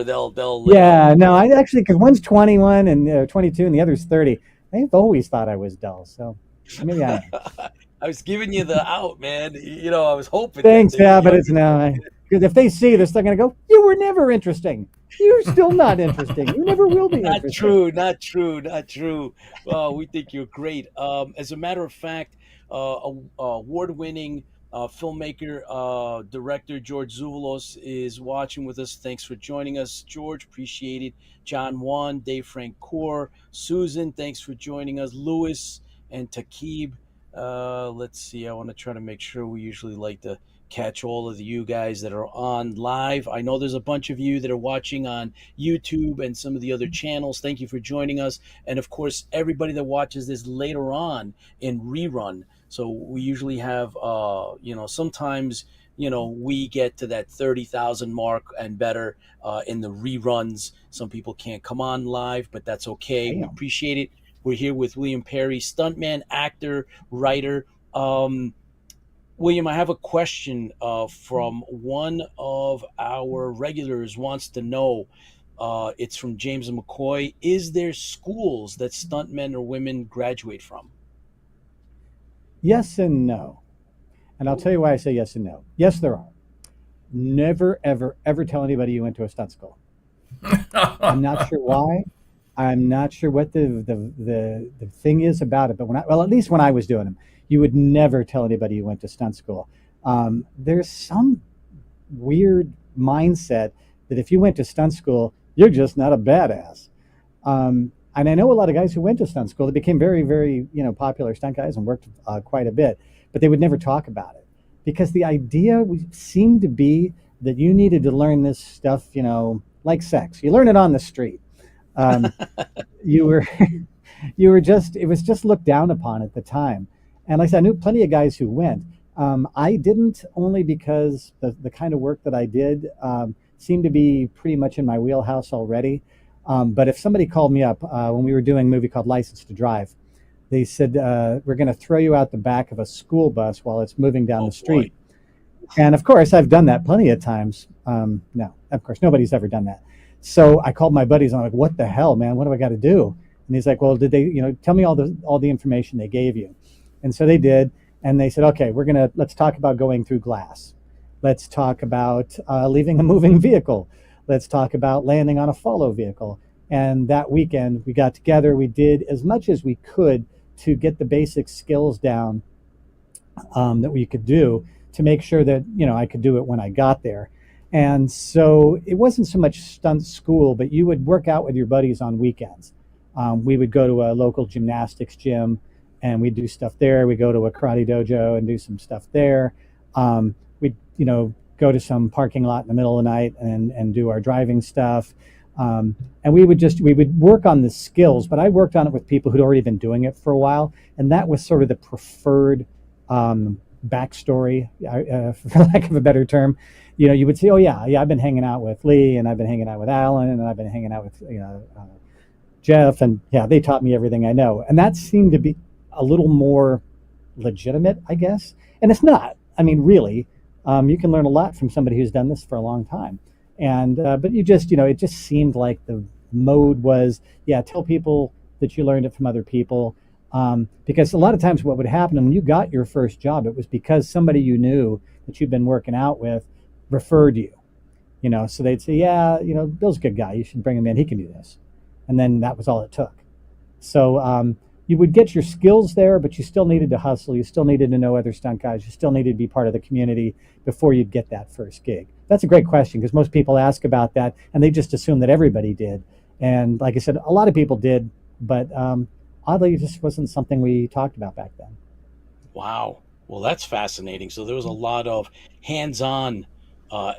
they'll yeah, no, I actually because one's 21 and 22, and the other's 30. They've always thought I was dull, so maybe I am. I was giving you the out, man. I was hoping that Thanks, the yeah, but it's youngest. now because if they see, they're still going to go. You were never interesting. You're still not interesting. You never will be Not interesting. true, not true, not true. We think you're great. As a matter of fact, award-winning filmmaker, director George Zuvalos is watching with us. Thanks for joining us, George. Appreciate it. John Wan, Dave Francoeur, Susan, thanks for joining us. Lewis and Takib. Let's see. I want to try to make sure we usually like to catch all of you guys that are on live. I know there's a bunch of you that are watching on YouTube and some of the other channels. Thank you for joining us. And of course, everybody that watches this later on in rerun. So we usually have, sometimes, we get to that 30,000 mark and better in the reruns. Some people can't come on live, but that's okay. We Damn. appreciate it. We're here with William Perry, stuntman, actor, writer. William, I have a question from one of our regulars wants to know. It's from James McCoy. Is there schools that stuntmen or women graduate from? Yes and no, and I'll tell you why I say yes and no. Yes, there are. Never, ever, ever tell anybody you went to a stunt school. I'm not sure why. I'm not sure what the thing is about it, but at least when I was doing them, you would never tell anybody you went to stunt school. There's some weird mindset that if you went to stunt school, you're just not a badass. And I know a lot of guys who went to stunt school that became very, very, popular stunt guys and worked quite a bit, but they would never talk about it because the idea seemed to be that you needed to learn this stuff, like sex. You learn it on the street. Um, you were, it was just looked down upon at the time. And like I said, I knew plenty of guys who went. I didn't only because the kind of work that I did seemed to be pretty much in my wheelhouse already. But if somebody called me up when we were doing a movie called License to Drive, they said, we're going to throw you out the back of a school bus while it's moving down Oh the boy. street. And of course, I've done that plenty of times. No, of course, nobody's ever done that. So I called my buddies and I'm like, what the hell, man? What do I got to do? And he's like, well, did they, tell me all the information they gave you. And so they did. And they said, okay, let's talk about going through glass. Let's talk about leaving a moving vehicle. Let's talk about landing on a follow vehicle. And that weekend we got together. We did as much as we could to get the basic skills down that we could do to make sure that, I could do it when I got there. And so it wasn't so much stunt school, but you would work out with your buddies on weekends. We would go to a local gymnastics gym and we'd do stuff there. We go to a karate dojo and do some stuff there. We'd, go to some parking lot in the middle of the night and do our driving stuff. And we would work on the skills, but I worked on it with people who'd already been doing it for a while. And that was sort of the preferred backstory, for lack of a better term. You would say, oh yeah, I've been hanging out with Lee and I've been hanging out with Alan and I've been hanging out with, Jeff. And yeah, they taught me everything I know. And that seemed to be a little more legitimate, I guess. And it's not, really, you can learn a lot from somebody who's done this for a long time. And, but it just seemed like the mode was, yeah, tell people that you learned it from other people. Because a lot of times what would happen when you got your first job, it was because somebody you knew that you've been working out with referred you, so they'd say, yeah, Bill's a good guy. You should bring him in. He can do this. And then that was all it took. So you would get your skills there, but you still needed to hustle. You still needed to know other stunt guys. You still needed to be part of the community before you'd get that first gig. That's a great question because most people ask about that and they just assume that everybody did. And like I said, a lot of people did, but oddly, it just wasn't something we talked about back then. Wow. Well, that's fascinating. So there was a lot of hands-on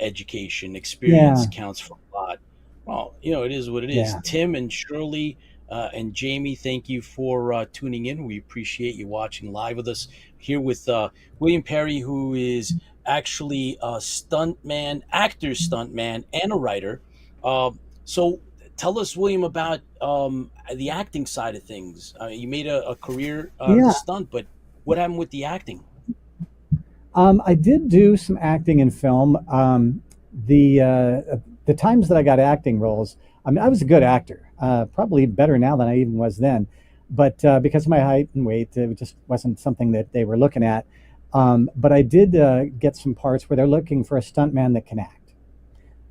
education. Experience Yeah, counts for a lot. Well, it is what it is. yeah. Tim and Shirley and Jamie, thank you for tuning in. We appreciate you watching live with us here with William Perry, who is actually a stuntman, actor stuntman, and a writer. So tell us, William, about the acting side of things. You made a career out of the Yeah. stunt, but what happened with the acting? I did do some acting in film. The times that I got acting roles, I mean, I was a good actor, probably better now than I even was then. But because of my height and weight, it just wasn't something that they were looking at. But I did get some parts where they're looking for a stuntman that can act.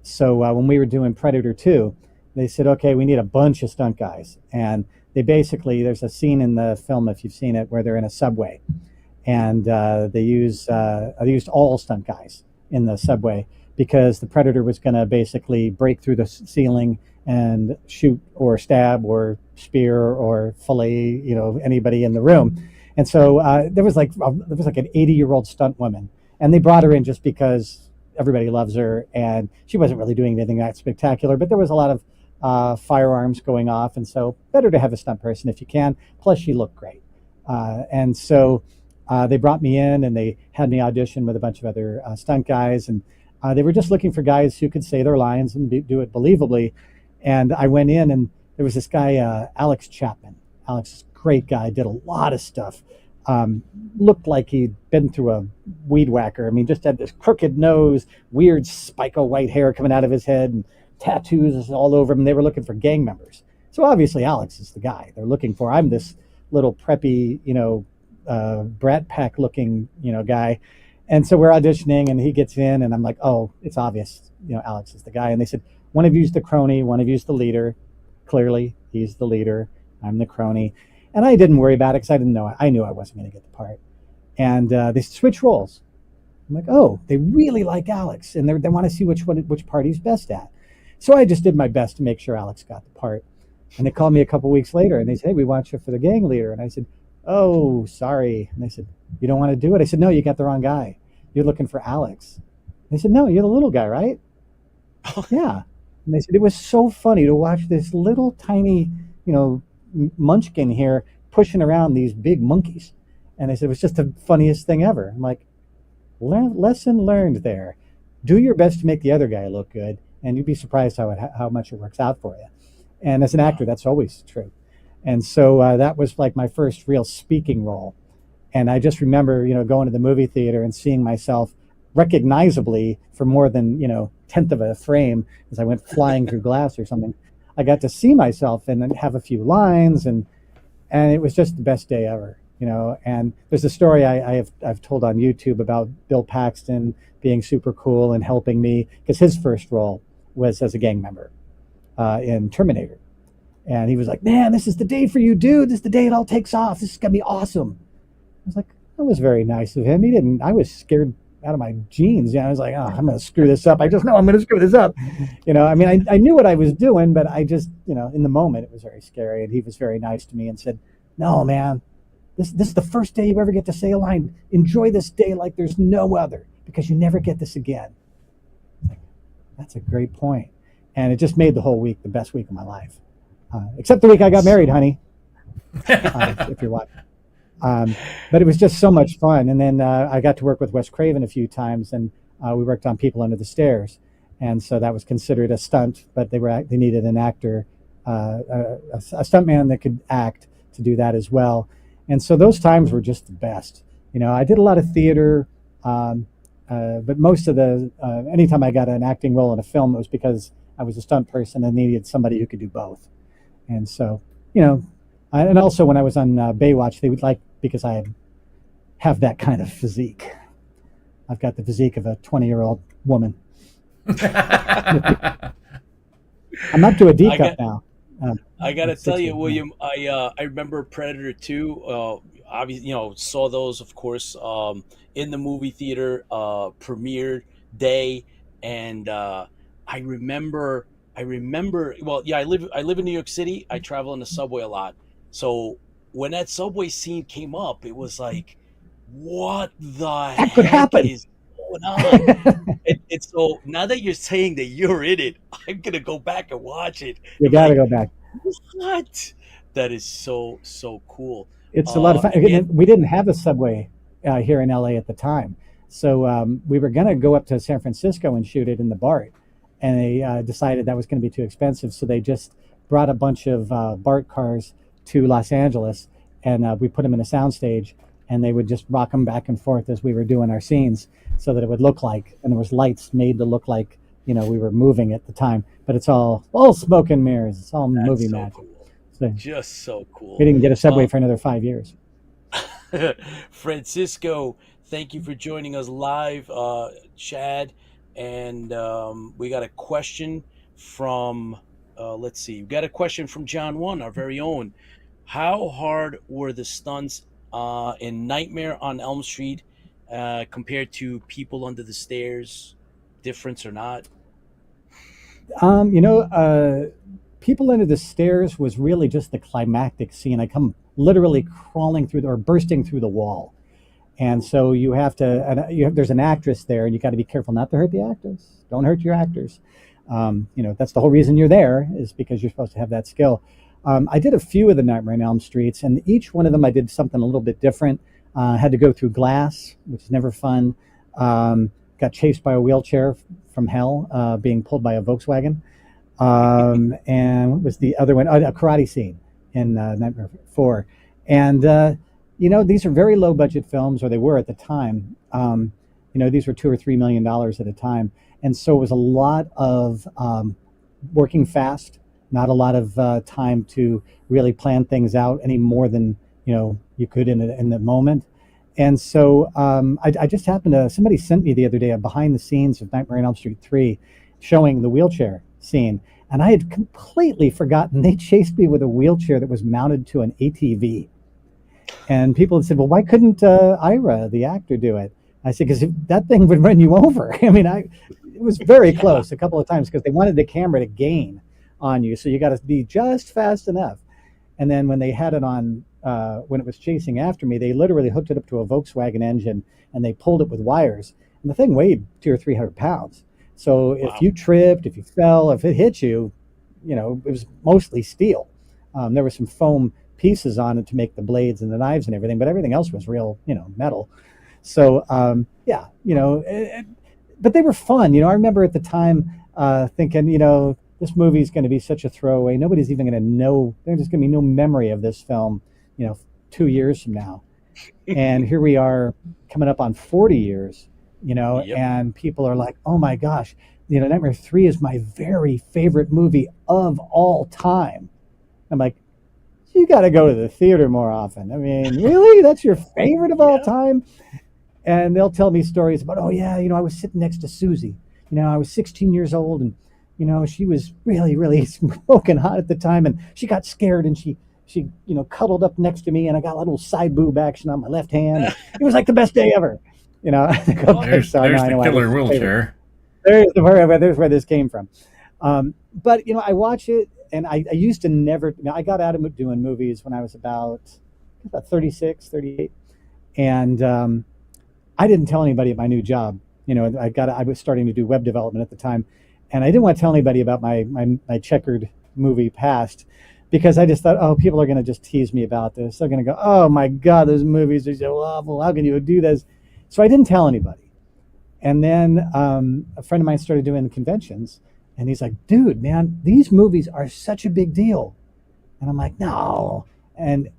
So when we were doing Predator 2, they said, okay, we need a bunch of stunt guys. And they basically, there's a scene in the film, if you've seen it, where they're in a subway and they used all stunt guys in the subway because the Predator was going to basically break through the ceiling and shoot or stab or spear or fillet, anybody in the room. And so there was like an 80-year-old stunt woman, and they brought her in just because everybody loves her, and she wasn't really doing anything that spectacular, but there was a lot of firearms going off, and so better to have a stunt person if you can. Plus, she looked great, and so they brought me in and they had me audition with a bunch of other stunt guys, and they were just looking for guys who could say their lines and do it believably. And I went in, and there was this guy, Alex Chapman. Alex is a great guy, did a lot of stuff. Looked like he'd been through a weed whacker. I mean, just had this crooked nose, weird spike of white hair coming out of his head, and tattoos all over him. And they were looking for gang members. So obviously, Alex is the guy they're looking for. I'm this little preppy, Brat Pack looking, guy. And so we're auditioning and he gets in and I'm like, oh, it's obvious, Alex is the guy. And they said, one of you's the crony, one of you's the leader. Clearly, he's the leader. I'm the crony. And I didn't worry about it because I didn't know. I knew I wasn't going to get the part. And they switch roles. I'm like, oh, they really like Alex and they want to see which part he's best at. So I just did my best to make sure Alex got the part. And they called me a couple weeks later and they said, hey, we want you for the gang leader. And I said, oh, sorry. And they said, you don't want to do it? I said, no, you got the wrong guy. You're looking for Alex. They said, no, you're the little guy, right? Yeah. And they said, it was so funny to watch this little tiny, munchkin here pushing around these big monkeys. And they said, it was just the funniest thing ever. I'm like, lesson learned there. Do your best to make the other guy look good, and you'd be surprised how much it works out for you. And as an actor, that's always true. And so that was like my first real speaking role. And I just remember, going to the movie theater and seeing myself recognizably for more than, tenth of a frame as I went flying through glass or something. I got to see myself and then have a few lines, and it was just the best day ever, And there's a story I've told on YouTube about Bill Paxton being super cool and helping me because his first role was as a gang member in Terminator. And he was like, man, this is the day for you, dude. This is the day it all takes off. This is going to be awesome. I was like, that was very nice of him. I was scared out of my jeans. I was like, oh, I'm going to screw this up. I just know I'm going to screw this up. I knew what I was doing, but I just, in the moment, it was very scary. And he was very nice to me and said, no, man, this is the first day you ever get to say a line. Enjoy this day like there's no other because you never get this again. Like, that's a great point. And it just made the whole week the best week of my life. Except the week I got married, honey, if you're watching. But it was just so much fun. And then I got to work with Wes Craven a few times, and we worked on People Under the Stairs. And so that was considered a stunt, but they needed an actor, a stuntman that could act to do that as well. And so those times were just the best. I did a lot of theater, but most of anytime I got an acting role in a film, it was because I was a stunt person and needed somebody who could do both. And so, and also when I was on Baywatch, they would because I have that kind of physique. I've got the physique of a 20-year-old woman. I'm up to a D cup now. I gotta Like tell you, 60. Yeah. William. I remember Predator 2. Obviously, saw those, of course, in the movie theater, premiere day, and I remember. I remember. Well, yeah, I live in New York City. I travel in the subway a lot. So when that subway scene came up, it was like, what the That could heck happen. is going on? And so now that you're saying that you're in it, I'm gonna go back and watch it You and be got to like, go back. what? That is so cool. It's a lot of fun. Again, Again, we didn't have a subway here in LA at the time, so we were going to go up to San Francisco and shoot it in the BART, and they decided that was going to be too expensive, so they just brought a bunch of BART cars to Los Angeles, and we put them in a soundstage, and they would just rock them back and forth as we were doing our scenes, so that it would look like, and there was lights made to look like we were moving at the time, but it's all smoke and mirrors. It's all that's movie so magic. cool. So Just so we cool. didn't get a subway Um, for another 5 years. Francisco, thank you for joining us live, Chad. And we got a question from, let's see, we got a question from John One, our very own. How hard were the stunts in Nightmare on Elm Street compared to People Under the Stairs? Difference or not? Um, you know, uh, People Under the Stairs was really just the climactic scene. I come literally crawling through or bursting through the wall. And so you have to, and there's an actress there, and you got to be careful not to hurt the actors. Don't hurt your actors. That's the whole reason you're there, is because you're supposed to have that skill. I did a few of the Nightmare on Elm Streets, and each one of them I did something a little bit different. Had to go through glass, which is never fun. Got chased by a wheelchair from hell, being pulled by a Volkswagen. And what was the other one? Oh, a karate scene in Nightmare 4. And these are very low budget films, or they were at the time. These were $2 or $3 million at a time, and so it was a lot of working fast, not a lot of time to really plan things out any more than you could in the moment. And so I just happened to, somebody sent me the other day a behind the scenes of Nightmare on Elm Street 3 showing the wheelchair scene. And I had completely forgotten they chased me with a wheelchair that was mounted to an ATV. And people had said, well, why couldn't Ira, the actor, do it? I said, because that thing would run you over. I mean, it was very Yeah. close a couple of times because they wanted the camera to gain on you. So you got to be just fast enough. And then when they had it on, when it was chasing after me, they literally hooked it up to a Volkswagen engine and they pulled it with wires. And the thing weighed 200 or 300 pounds. So if Wow. you tripped, if you fell, if it hit you, it was mostly steel. There were some foam pieces on it to make the blades and the knives and everything, but everything else was real, metal. So yeah, but they were fun. I remember at the time thinking, this movie is going to be such a throwaway. Nobody's even going to know. There's just going to be no memory of this film, 2 years from now. And here we are coming up on 40 years, Yep. and people are like, oh my gosh, Nightmare 3 is my very favorite movie of all time. I'm like, you got to go to the theater more often. I mean, really? That's your favorite of all Yeah. time? And they'll tell me stories about, oh yeah, I was sitting next to Susie. I was 16 years old, and she was really, really smoking hot at the time, and she got scared, and she cuddled up next to me, and I got a little side boob action on my left hand. And it was like the best day ever. I think, okay, There's so I there's the know why killer this is favorite. wheelchair. There's where this came from. But I watch it, and I used to never. I got out of doing movies when I was about 36, 38, and I didn't tell anybody at my new job. I was starting to do web development at the time, and I didn't want to tell anybody about my checkered movie past, because I just thought, oh, people are going to just tease me about this. They're going to go, oh my God, those movies are so awful. How can you do this? So I didn't tell anybody. And then a friend of mine started doing conventions, and he's like, dude, man, these movies are such a big deal. And I'm like, no. And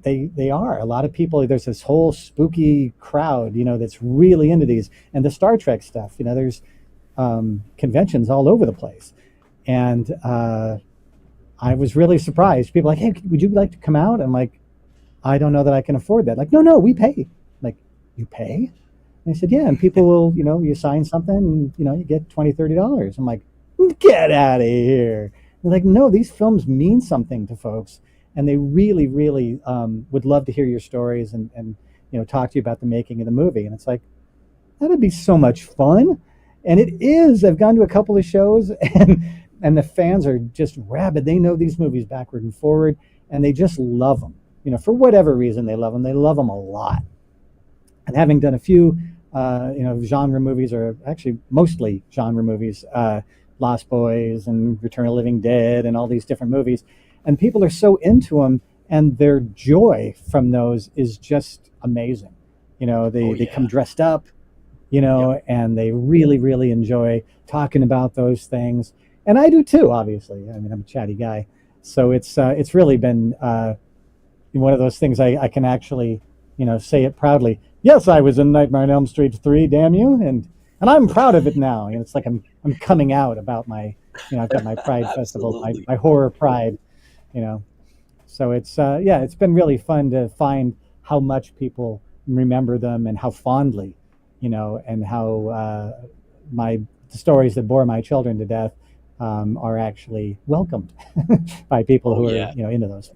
they are. A lot of people, there's this whole spooky crowd, that's really into these. And the Star Trek stuff, there's conventions all over the place. And I was really surprised. People are like, hey, would you like to come out? I'm like, I don't know that I can afford that. Like, no, we pay. I'm like, you pay? And I said, yeah. And people will, you sign something and, you get $20, $30. I'm like, get out of here. They're like, no, these films mean something to folks, and they really, really would love to hear your stories and talk to you about the making of the movie. And it's like, that'd be so much fun. And it is. I've gone to a couple of shows, and the fans are just rabid. They know these movies backward and forward, and they just love them. For whatever reason, they love them. They love them a lot. And having done a few, genre movies, or actually mostly genre movies, Lost Boys and Return of the Living Dead and all these different movies, and people are so into them, and their joy from those is just amazing. They come dressed up, and they really, really enjoy talking about those things. And I do too, obviously. I mean, I'm a chatty guy. So it's really been one of those things I can actually, say it proudly. Yes, I was in Nightmare on Elm Street 3, damn you. And I'm proud of it now. It's like I'm coming out about my, I've got my Pride Festival, my horror pride, So it's been really fun to find how much people remember them and how fondly, and how the stories that bore my children to death are actually welcomed by people who are into those.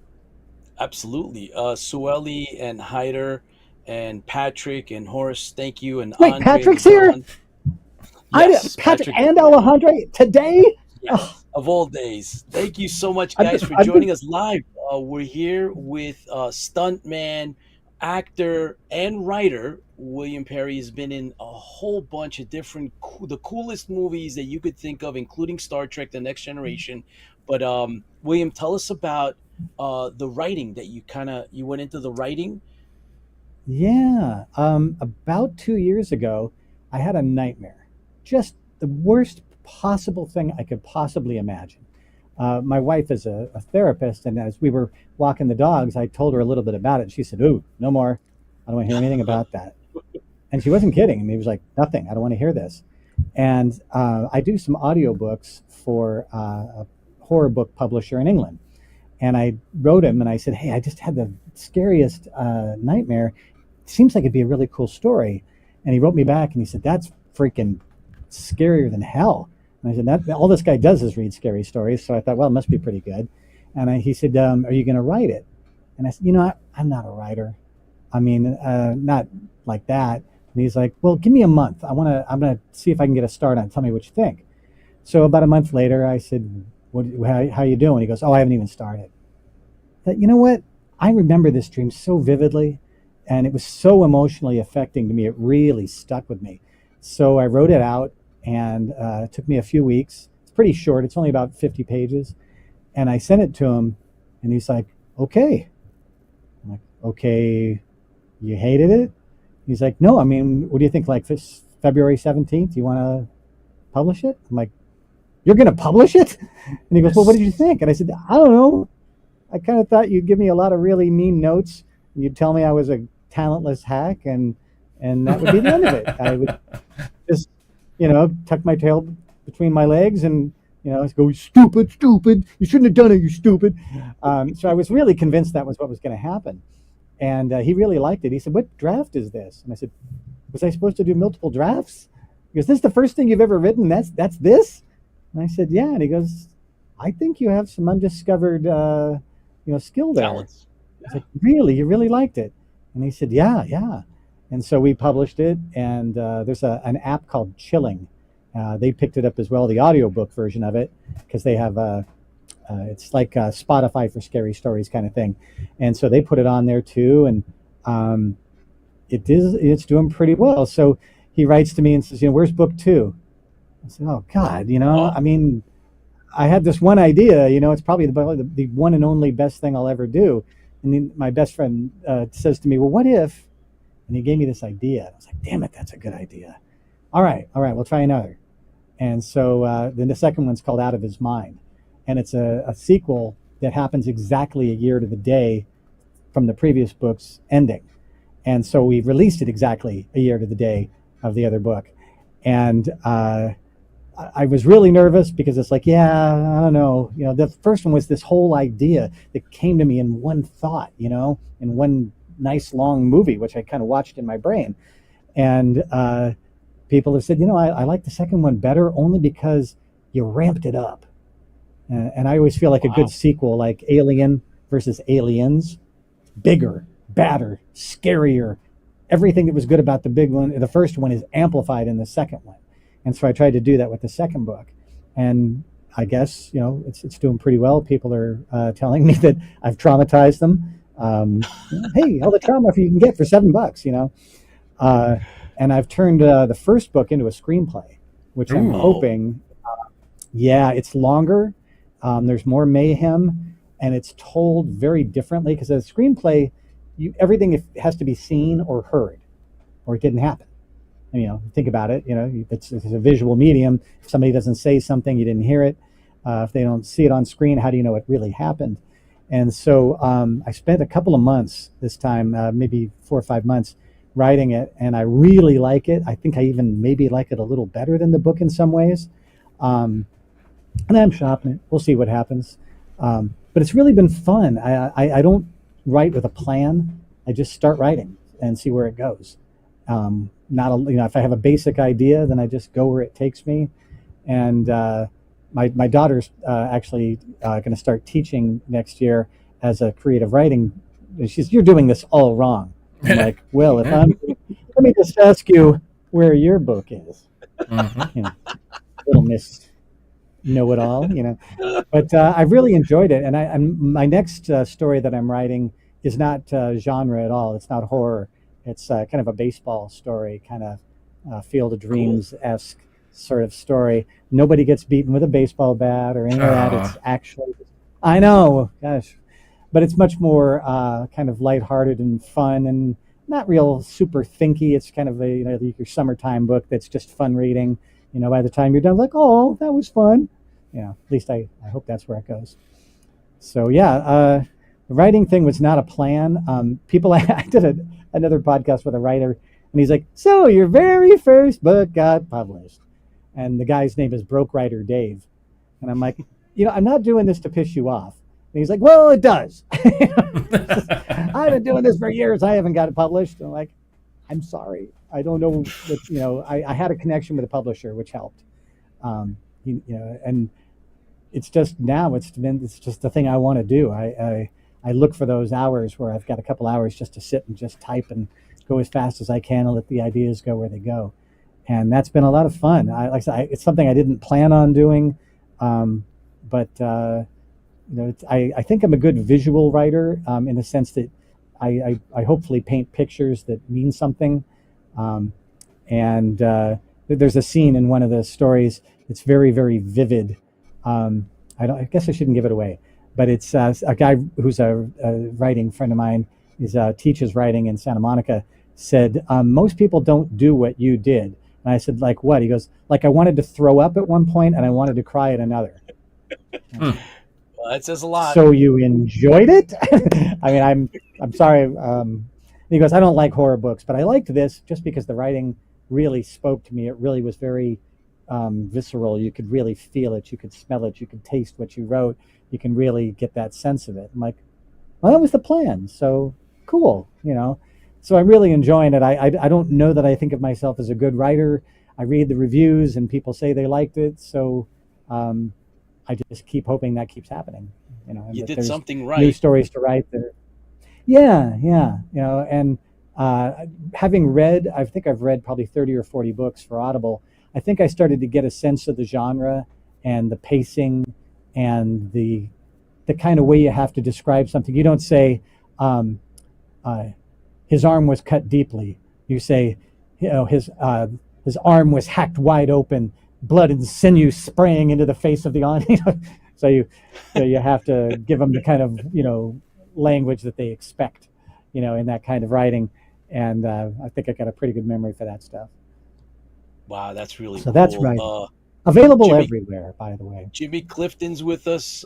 Absolutely. Sueli and Hyder and Patrick and Horace, thank you. And Wait, Andre Patrick's and here? John. Yes, Patrick and Alejandro today? Yes, of all days. Thank you so much, guys, for joining us live. We're here with stuntman, actor, and writer William Perry. Has been in a whole bunch of different, the coolest movies that you could think of, including Star Trek: The Next Generation. But William, tell us about the writing that you went into the writing. Yeah. About 2 years ago, I had a nightmare. Just the worst possible thing I could possibly imagine. My wife is a therapist, and as we were walking the dogs, I told her a little bit about it. She said, "Ooh, no more. I don't want to hear anything about that." And she wasn't kidding. I mean, it was like, nothing. I don't want to hear this. And I do some audiobooks for a horror book publisher in England. And I wrote him and I said, "Hey, I just had the scariest nightmare. Seems like it'd be a really cool story." And he wrote me back and he said, "That's freaking scarier than hell." And I said, "That all this guy does is read scary stories." So I thought, well, it must be pretty good. And he said, "Are you going to write it?" And I said, I'm not a writer. I mean, not like that. And he's like, "Well, give me a month. I'm going to see if I can get a start on it. Tell me what you think." So about a month later, I said, how you doing? He goes, "Oh, I haven't even started." But you know what? I remember this dream so vividly, and it was so emotionally affecting to me. It really stuck with me. So I wrote it out, and it took me a few weeks. It's pretty short. It's only about 50 pages. And I sent it to him, and he's like, "Okay." I'm like, "Okay, you hated it?" He's like, "No, I mean, what do you think, like this February 17th? You want to publish it?" I'm like, "You're going to publish it?" And he goes, "Well, what did you think?" And I said, "I don't know. I kind of thought you'd give me a lot of really mean notes, and you'd tell me I was a talentless hack, and that would be the end of it. I would just, tuck my tail between my legs and, go, stupid, you shouldn't have done it, you stupid." So I was really convinced that was what was going to happen. And he really liked it. He said, "What draft is this?" And I said, "Was I supposed to do multiple drafts?" He goes, "This is the first thing you've ever written? That's this?" And I said, "Yeah." And he goes, "I think you have some undiscovered, skill there." Talents. I was like, "Really? You really liked it?" And he said, "Yeah, yeah." And so we published it, and there's an app called Chilling. They picked it up as well, the audiobook version of it, because they have it's like Spotify for scary stories kind of thing. And so they put it on there too, and it's doing pretty well. So he writes to me and says, "Where's book 2?" I said, "Oh God, I mean, I had this one idea, it's probably the one and only best thing I'll ever do." And then my best friend says to me, "Well, what if?" And he gave me this idea. I was like, "Damn it, that's a good idea. All right, we'll try another." And so then the second one's called Out of His Mind. And it's a sequel that happens exactly a year to the day from the previous book's ending. And so we released it exactly a year to the day of the other book. And I was really nervous because it's like, I don't know. The first one was this whole idea that came to me in one thought, in one nice long movie, which I kind of watched in my brain. And people have said, I like the second one better only because you ramped it up. And I always feel like a good Wow. sequel, like Alien versus Aliens, bigger, badder, scarier. Everything that was good about the big one, the first one, is amplified in the second one. And so I tried to do that with the second book. And I guess, it's doing pretty well. People are telling me that I've traumatized them. Hey, all the trauma you can get for $7, Uh, and I've turned the first book into a screenplay, which I'm Ooh. Oh, hoping. Yeah, it's longer. There's more mayhem, and it's told very differently because a screenplay, everything has to be seen or heard, or it didn't happen. And, think about it. It's a visual medium. If somebody doesn't say something, you didn't hear it. If they don't see it on screen, how do you know it really happened? And so I spent a couple of months this time, maybe 4 or 5 months, writing it, and I really like it. I think I even maybe like it a little better than the book in some ways. Um, and I'm shopping it. We'll see what happens. But it's really been fun. I don't write with a plan. I just start writing and see where it goes. Not a, If I have a basic idea, then I just go where it takes me. And my daughter's actually going to start teaching next year as a creative writing. You're doing this all wrong. I'm like, well, if I'm, let me just ask you where your book is. Mm-hmm. Little Miss Know-it-all. But I've really enjoyed it. And my next story that I'm writing is not genre at all. It's not horror. It's kind of a baseball story, kind of Field of cool. Dreams-esque sort of story. Nobody gets beaten with a baseball bat or any of that. It's actually, I know, gosh, but it's much more kind of lighthearted and fun and not real super thinky. It's kind of your summertime book that's just fun reading. By the time you're done, like, oh, that was fun. At least I hope that's where it goes. So yeah, the writing thing was not a plan. People, I did another podcast with a writer, and he's like, "So your very first book got published," and the guy's name is Broke Writer Dave, and I'm like, I'm not doing this to piss you off. And he's like, "Well, it does." I've been doing this for years. I haven't got it published. I'm like, I'm sorry. I don't know. I had a connection with a publisher, which helped. And it's just now it's just the thing I want to do. I look for those hours where I've got a couple hours just to sit and just type and go as fast as I can and let the ideas go where they go. And that's been a lot of fun. Like I said, it's something I didn't plan on doing, but I think I'm a good visual writer in the sense that I hopefully paint pictures that mean something. And there's a scene in one of the stories that's very, very vivid. I guess I shouldn't give it away, but it's a guy who's a writing friend of mine, teaches writing in Santa Monica, said, most people don't do what you did. And I said, like what? He goes, like, I wanted to throw up at one point and I wanted to cry at another. Well, that says a lot. So you enjoyed it? I mean, I'm sorry. He goes, I don't like horror books, but I liked this just because the writing really spoke to me. It really was very visceral. You could really feel it. You could smell it. You could taste what you wrote. You can really get that sense of it. I'm like, well, that was the plan. So cool, So I'm really enjoying it. I don't know that I think of myself as a good writer. I read the reviews and people say they liked it. So I just keep hoping that keeps happening. And You that did there's something new right. stories to write. Yeah. And having read, I think I've read probably 30 or 40 books for Audible. I think I started to get a sense of the genre and the pacing and the kind of way you have to describe something. You don't say, his arm was cut deeply. You say, his arm was hacked wide open, blood and sinew spraying into the face of the arm. So you have to give them the kind of language that they expect, in that kind of writing. And I think I got a pretty good memory for that stuff. Wow, that's really So that's cool. right. Available Jimmy everywhere, by the way. Jimmy Clifton's with us.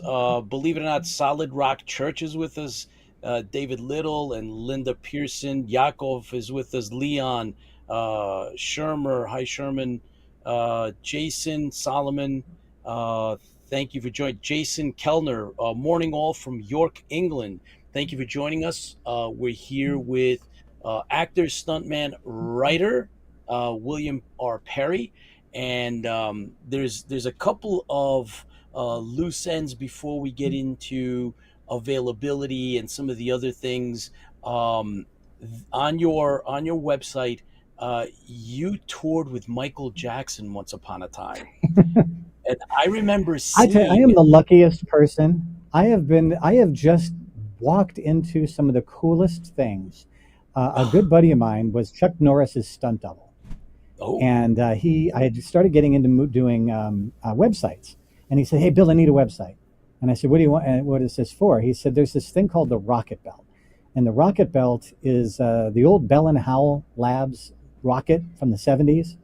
Believe it or not, Solid Rock Church is with us. David Little and Linda Pearson. Yakov is with us. Leon, Shermer. Hi, Sherman. Jason Solomon. Thank you for joining. Jason Kellner. Morning all from York, England. Thank you for joining us. We're here with actor, stuntman, writer, William R. Perry. And there's a couple of loose ends before we get into availability and some of the other things. Um, on your website, you toured with Michael Jackson once upon a time, and I remember I tell you, I seeing. am the luckiest person. I have just walked into some of the coolest things. A good buddy of mine was Chuck Norris's stunt double. Oh, And I had started getting into doing websites. And he said, "Hey, Bill, I need a website." And I said, "What do you want? And what is this for?" He said, "There's this thing called the Rocket Belt. And the Rocket Belt is the old Bell and Howell Labs rocket from the 70s.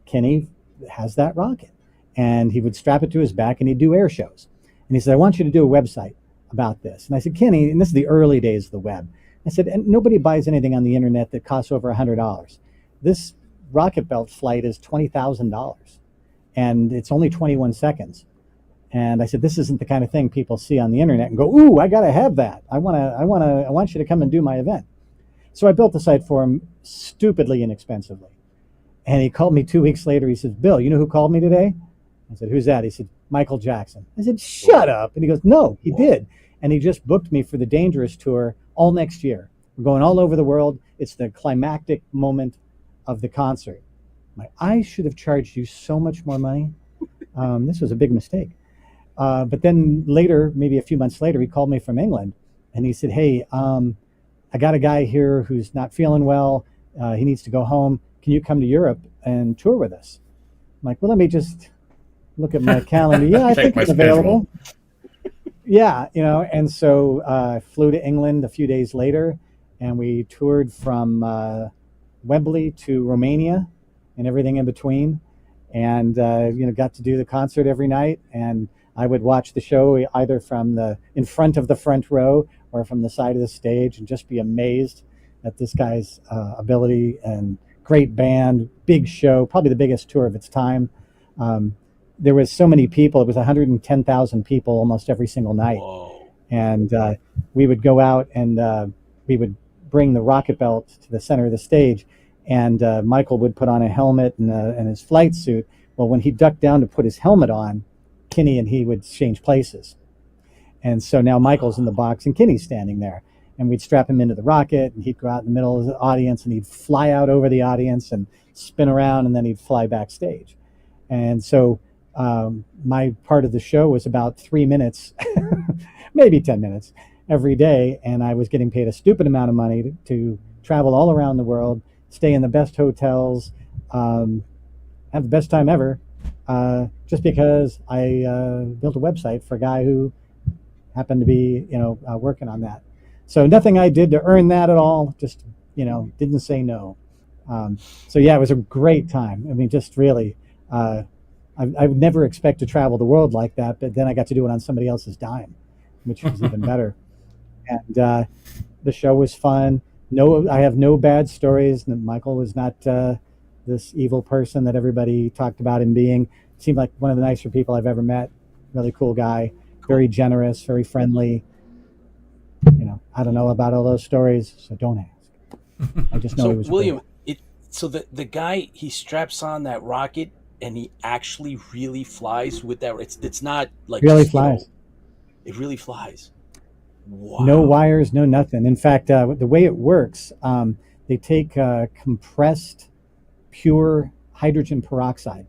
Kenny has that rocket. And he would strap it to his back and he'd do air shows. And he said, "I want you to do a website about this." And I said, "Kenny," and this is the early days of the web. I said, "And nobody buys anything on the internet that costs over $100. This Rocket Belt flight is $20,000 and it's only 21 seconds." And I said, "This isn't the kind of thing people see on the internet and go, ooh, I got to have that. I want you to come and do my event." So I built the site for him stupidly inexpensively. And he called me 2 weeks later. He says, "Bill, you know who called me today?" I said, "Who's that?" He said, "Michael Jackson." I said, "Shut up." And he goes, "No, he did." And he just booked me for the Dangerous Tour all next year. We're going all over the world. It's the climactic moment of the concert. I should have charged you so much more money. This was a big mistake. But then later, maybe a few months later, he called me from England and he said, "Hey, I got a guy here who's not feeling well. He needs to go home. Can you come to Europe and tour with us?" I'm like, "Well, let me just look at my calendar." "Yeah, I Check think my it's schedule. available." Yeah, and so I flew to England a few days later, and we toured from Wembley to Romania and everything in between, and got to do the concert every night. And I would watch the show either from the in front of the front row or from the side of the stage, and just be amazed at this guy's ability. And great band, big show, probably the biggest tour of its time. There was so many people; it was 110,000 people almost every single night. whoa. And we would go out and we would bring the rocket belt to the center of the stage, and Michael would put on a helmet and his flight suit. Well, when he ducked down to put his helmet on, Kenny and he would change places. And so now Michael's in the box and Kenny's standing there. And we'd strap him into the rocket, and he'd go out in the middle of the audience, and he'd fly out over the audience and spin around, and then he'd fly backstage. And so my part of the show was about 3 minutes, maybe 10 minutes every day. And I was getting paid a stupid amount of money to travel all around the world, stay in the best hotels, have the best time ever, just because I built a website for a guy who happened to be, working on that. So nothing I did to earn that at all. Just, didn't say no. So yeah, it was a great time. I mean, just really, I would never expect to travel the world like that, but then I got to do it on somebody else's dime, which was even better. And the show was fun. No, I have no bad stories. Michael was not this evil person that everybody talked about him being. Seemed like one of the nicer people I've ever met. Really cool guy, very generous, very friendly. I don't know about all those stories, so don't ask. I just know So he was William, great. so the guy, he straps on that rocket and he actually really flies with that. It's not like Really just, flies. it really flies. No Wow. wires, no nothing. In fact, the way it works, they take compressed, pure hydrogen peroxide.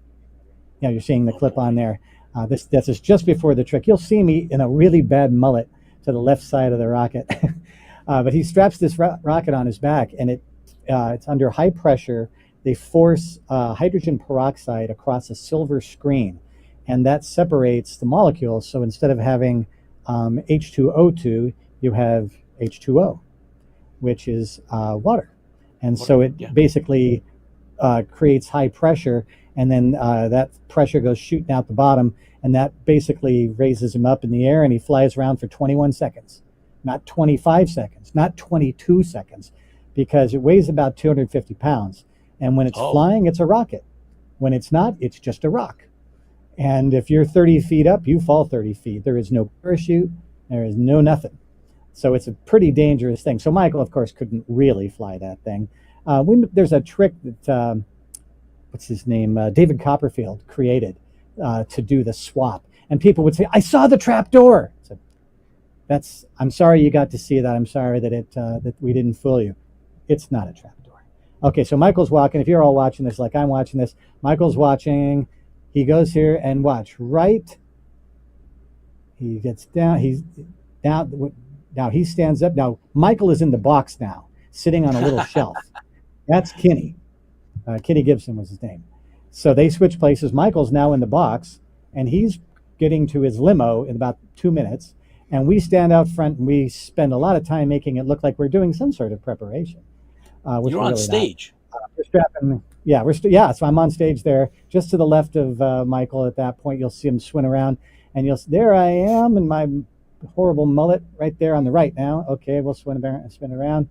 Yeah, you're seeing the Oh clip on boy. there. This is just before the trick. You'll see me in a really bad mullet to the left side of the rocket. But he straps this rocket on his back, and it's under high pressure. They force hydrogen peroxide across a silver screen, and that separates the molecules. So instead of having H2O2, you have H2O, which is water. And What? so it Yeah. basically creates high pressure, and then that pressure goes shooting out the bottom, and that basically raises him up in the air, and he flies around for 21 seconds, not 25 seconds, not 22 seconds, because it weighs about 250 pounds. And when it's Oh, flying, it's a rocket. When it's not, it's just a rock. And if you're 30 feet up, you fall 30 feet. There is no parachute, there is no nothing. So it's a pretty dangerous thing. So Michael, of course, couldn't really fly that thing. There's a trick that what's his name, David Copperfield created to do the swap, And people would say, I saw the trap door. So I'm sorry you got to see that. I'm sorry that we didn't fool you. It's not a trap door. Okay, so Michael's walking. If you're all watching this like I'm watching this, Michael's watching. He goes here and watch. Right. He gets down. He's down. Now he stands up. Now Michael is in the box now, sitting on a little shelf. That's Kenny. Kenny Gibson was his name. So they switch places. Michael's now in the box, and he's getting to his limo in about 2 minutes. And we stand out front, and we spend a lot of time making it look like we're doing some sort of preparation. You're on stage. We're strapping. Yeah, so I'm on stage there, just to the left of Michael. At that point, you'll see him swing around, and there I am in my horrible mullet right there on the right now. Okay, we'll spin around,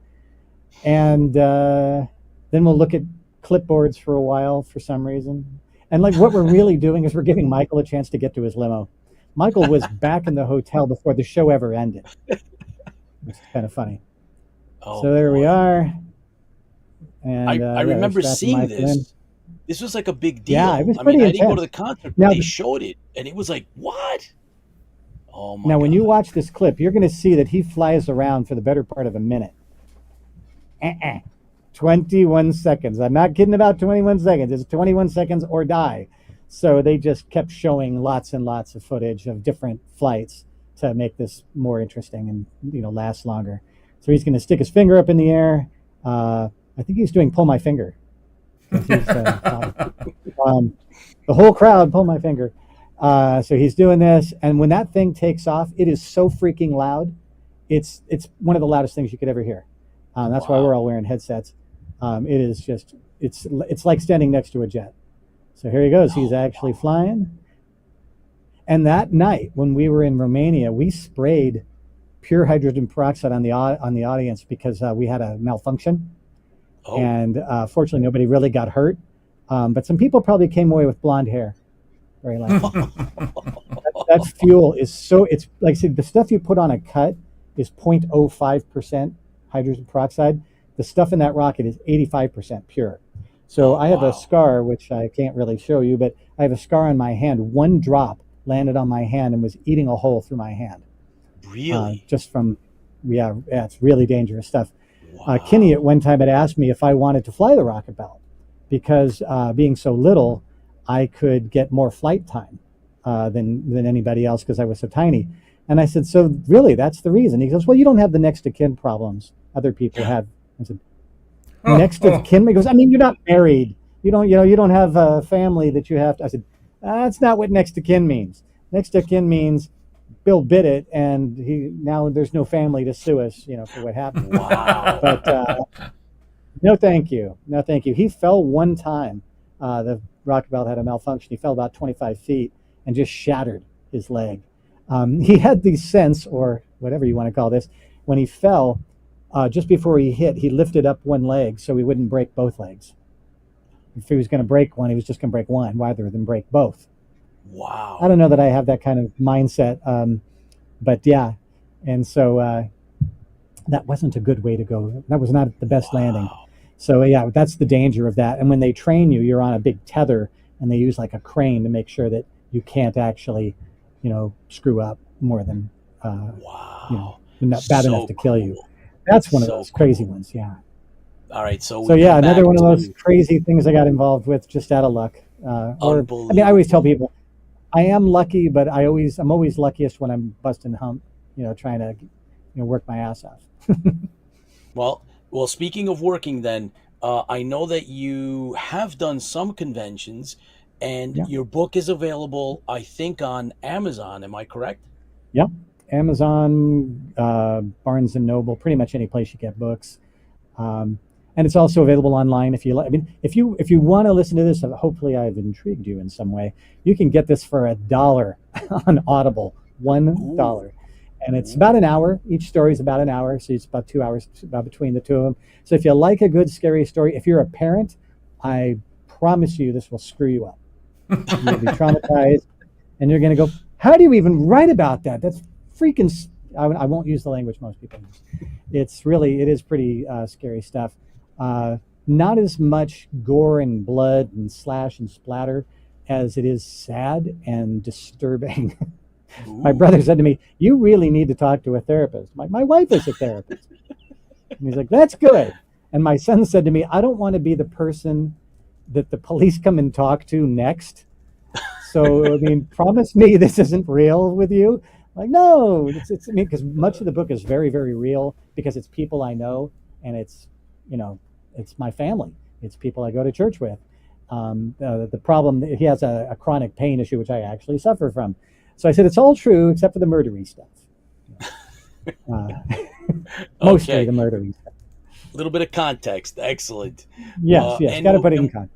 and then we'll look at clipboards for a while for some reason. And like what we're really doing is we're giving Michael a chance to get to his limo. Michael was back in the hotel before the show ever ended. It's kind of funny. Oh, so there we are. And I remember seeing this. In. This was like a big deal. Yeah, it was I pretty didn't go intense. to the concert, Now, but they showed it, and it was like, what? Oh my Now, when God. you watch this clip, you're going to see that he flies around for the better part of a minute. 21 seconds. I'm not kidding about 21 seconds. It's 21 seconds or die. So they just kept showing lots and lots of footage of different flights to make this more interesting and last longer. So he's going to stick his finger up in the air. I think he's doing pull my finger. The whole crowd pull my finger. So he's doing this, and when that thing takes off, it is so freaking loud. It's one of the loudest things you could ever hear. That's why we're all wearing headsets. It is just it's like standing next to a jet. So here he goes. He's actually flying. And that night when we were in Romania, we sprayed pure hydrogen peroxide on the audience because we had a malfunction. Oh. And fortunately, nobody really got hurt. But some people probably came away with blonde hair. Very likely. that fuel is it's like I said, the stuff you put on a cut is 0.05% hydrogen peroxide. The stuff in that rocket is 85% pure. So I have a scar, which I can't really show you, but I have a scar on my hand. One drop landed on my hand and was eating a hole through my hand. Really? Just from, yeah, it's really dangerous stuff. Wow. Kenny at one time had asked me if I wanted to fly the rocket belt because being so little, I could get more flight time than anybody else because I was so tiny. And I said, so really, that's the reason? He goes, well, you don't have the next of kin problems other people have. I said, next of kin? He goes, I mean, you're not married. You don't have a family that you have to. I said, that's not what next of kin means. Next of kin means Bill bit it, and now there's no family to sue us, for what happened. Wow. But no, thank you. No, thank you. He fell one time. The rocket belt had a malfunction. He fell about 25 feet and just shattered his leg. He had the sense, or whatever you want to call this, when he fell, just before he hit, he lifted up one leg so he wouldn't break both legs. If he was going to break one, he was just going to break one rather than break both. Wow. I don't know that I have that kind of mindset, but yeah. And so that wasn't a good way to go. That was not the best landing. So yeah, that's the danger of that. And when they train you, you're on a big tether, and they use like a crane to make sure that you can't actually, screw up more than, not bad enough to kill you. That's one of those crazy ones. Yeah. All right. So yeah, another one of those crazy things I got involved with just out of luck. I always tell people I am lucky, but I'm always luckiest when I'm busting hump, trying to, work my ass off. Well, speaking of working then, I know that you have done some conventions, and your book is available, I think, on Amazon. Am I correct? Yep. Amazon, Barnes & Noble, pretty much any place you get books. And it's also available online if you like. I mean, if you want to listen to this, hopefully I've intrigued you in some way. You can get this for $1 on Audible, $1. Ooh. And it's about an hour. Each story is about an hour, so it's about 2 hours between the two of them. So if you like a good scary story, if you're a parent, I promise you this will screw you up. You'll be traumatized, and you're going to go, how do you even write about that? That's freaking... I won't use the language most people use. It is pretty scary stuff. Not as much gore and blood and slash and splatter, as it is sad and disturbing. My Ooh. brother said to me, "You really need to talk to a therapist." My wife is a therapist. And he's like, "That's good." And my son said to me, "I don't want to be the person that the police come and talk to next. So, I mean, promise me this isn't real with you." I'm like, no, I mean, because much of the book is very, very real because it's people I know and you know, it's my family. It's people I go to church with. The problem, he has a chronic pain issue, which I actually suffer from. So I said, it's all true except for the murdery stuff. Uh, Mostly Okay. the murdery stuff. A little bit of context. Excellent. Yes, And got to put it in context.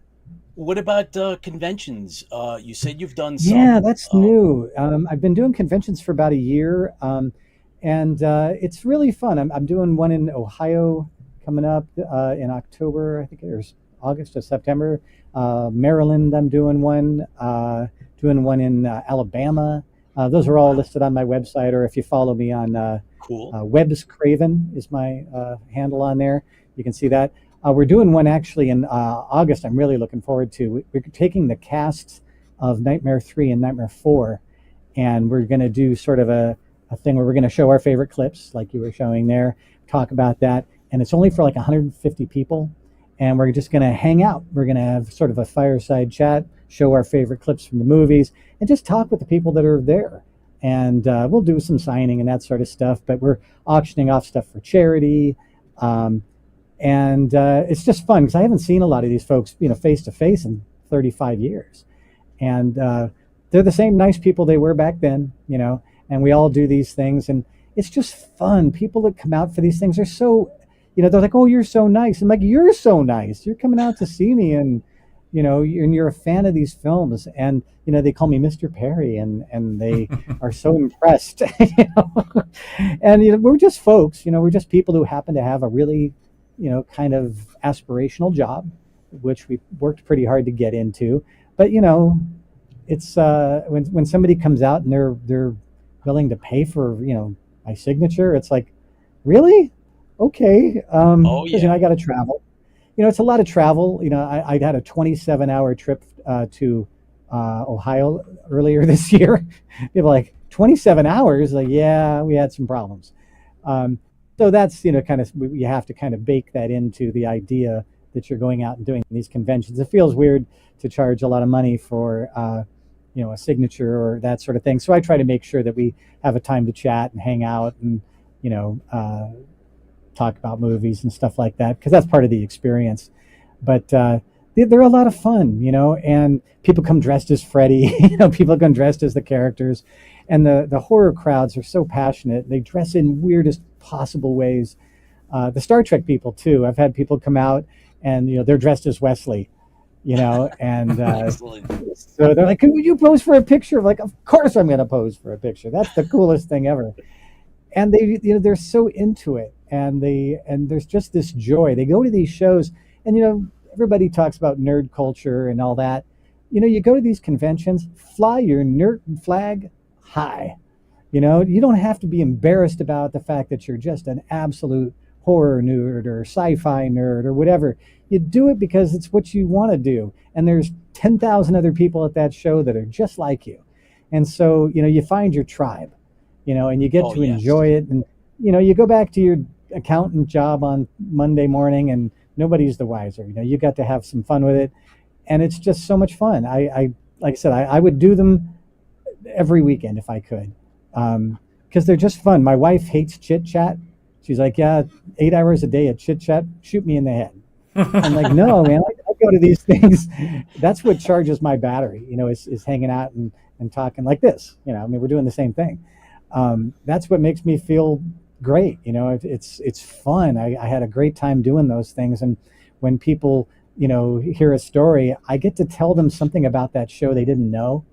what about conventions? You said you've done Yeah, some. that's new. I've been doing conventions for about a year, and it's really fun. I'm doing one in Ohio coming up in October, I think it's August or September. Maryland, I'm doing one in Alabama. Those are all Wow. listed on my website, or if you follow me on Cool. Webb's Craven is my handle on there. You can see that. We're doing one actually in August. I'm really looking forward to. We're taking the casts of Nightmare 3 and Nightmare 4, and we're going to do sort of a thing where we're going to show our favorite clips, like you were showing there, talk about that. And it's only for like 150 people. And we're just going to hang out. We're going to have sort of a fireside chat, show our favorite clips from the movies, and just talk with the people that are there. And we'll do some signing and that sort of stuff, but we're auctioning off stuff for charity. And it's just fun because I haven't seen a lot of these folks, face to face in 35 years. And they're the same nice people they were back then, and we all do these things. And it's just fun. People that come out for these things are so, they're like, "Oh, you're so nice." I'm like, "You're so nice. You're coming out to see me, and you're a fan of these films." And they call me Mr. Perry, and they are so impressed. And we're just folks. We're just people who happen to have a really, kind of aspirational job, which we worked pretty hard to get into. But it's when somebody comes out and they're willing to pay for my signature, it's like, really? Okay, Oh because yeah. I got to travel. It's a lot of travel. I had a 27-hour trip to Ohio earlier this year. People are like, 27 hours? Like, yeah, we had some problems. So that's kind of, you have to kind of bake that into the idea that you're going out and doing these conventions. It feels weird to charge a lot of money for a signature or that sort of thing. So I try to make sure that we have a time to chat and hang out and talk about movies and stuff like that, because that's part of the experience. But they're a lot of fun, and people come dressed as Freddy, people come dressed as the characters, and the horror crowds are so passionate. They dress in weirdest possible ways. The Star Trek people too. I've had people come out and they're dressed as Wesley, and Excellent. so they're like, "Can you pose for a picture?" Like, of course I'm going to pose for a picture. That's the coolest thing ever. And they, they're so into it, and there's just this joy. They go to these shows, and everybody talks about nerd culture and all that. You go to these conventions, fly your nerd flag high. You don't have to be embarrassed about the fact that you're just an absolute horror nerd or sci-fi nerd or whatever. You do it because it's what you want to do. And there's 10,000 other people at that show that are just like you. And so, you find your tribe, and you get Oh to yes. enjoy it. And, you go back to your accountant job on Monday morning and nobody's the wiser. You got to have some fun with it. And it's just so much fun. I like I said, I would do them every weekend if I could, because they're just fun. My wife hates chit chat. She's like, "Yeah, 8 hours a day of chit chat, shoot me in the head." I'm like, "No, man, I go to these things. That's what charges my battery, is hanging out and talking like this. I mean, we're doing the same thing. That's what makes me feel great. It's fun. I had a great time doing those things. And when people, hear a story, I get to tell them something about that show they didn't know.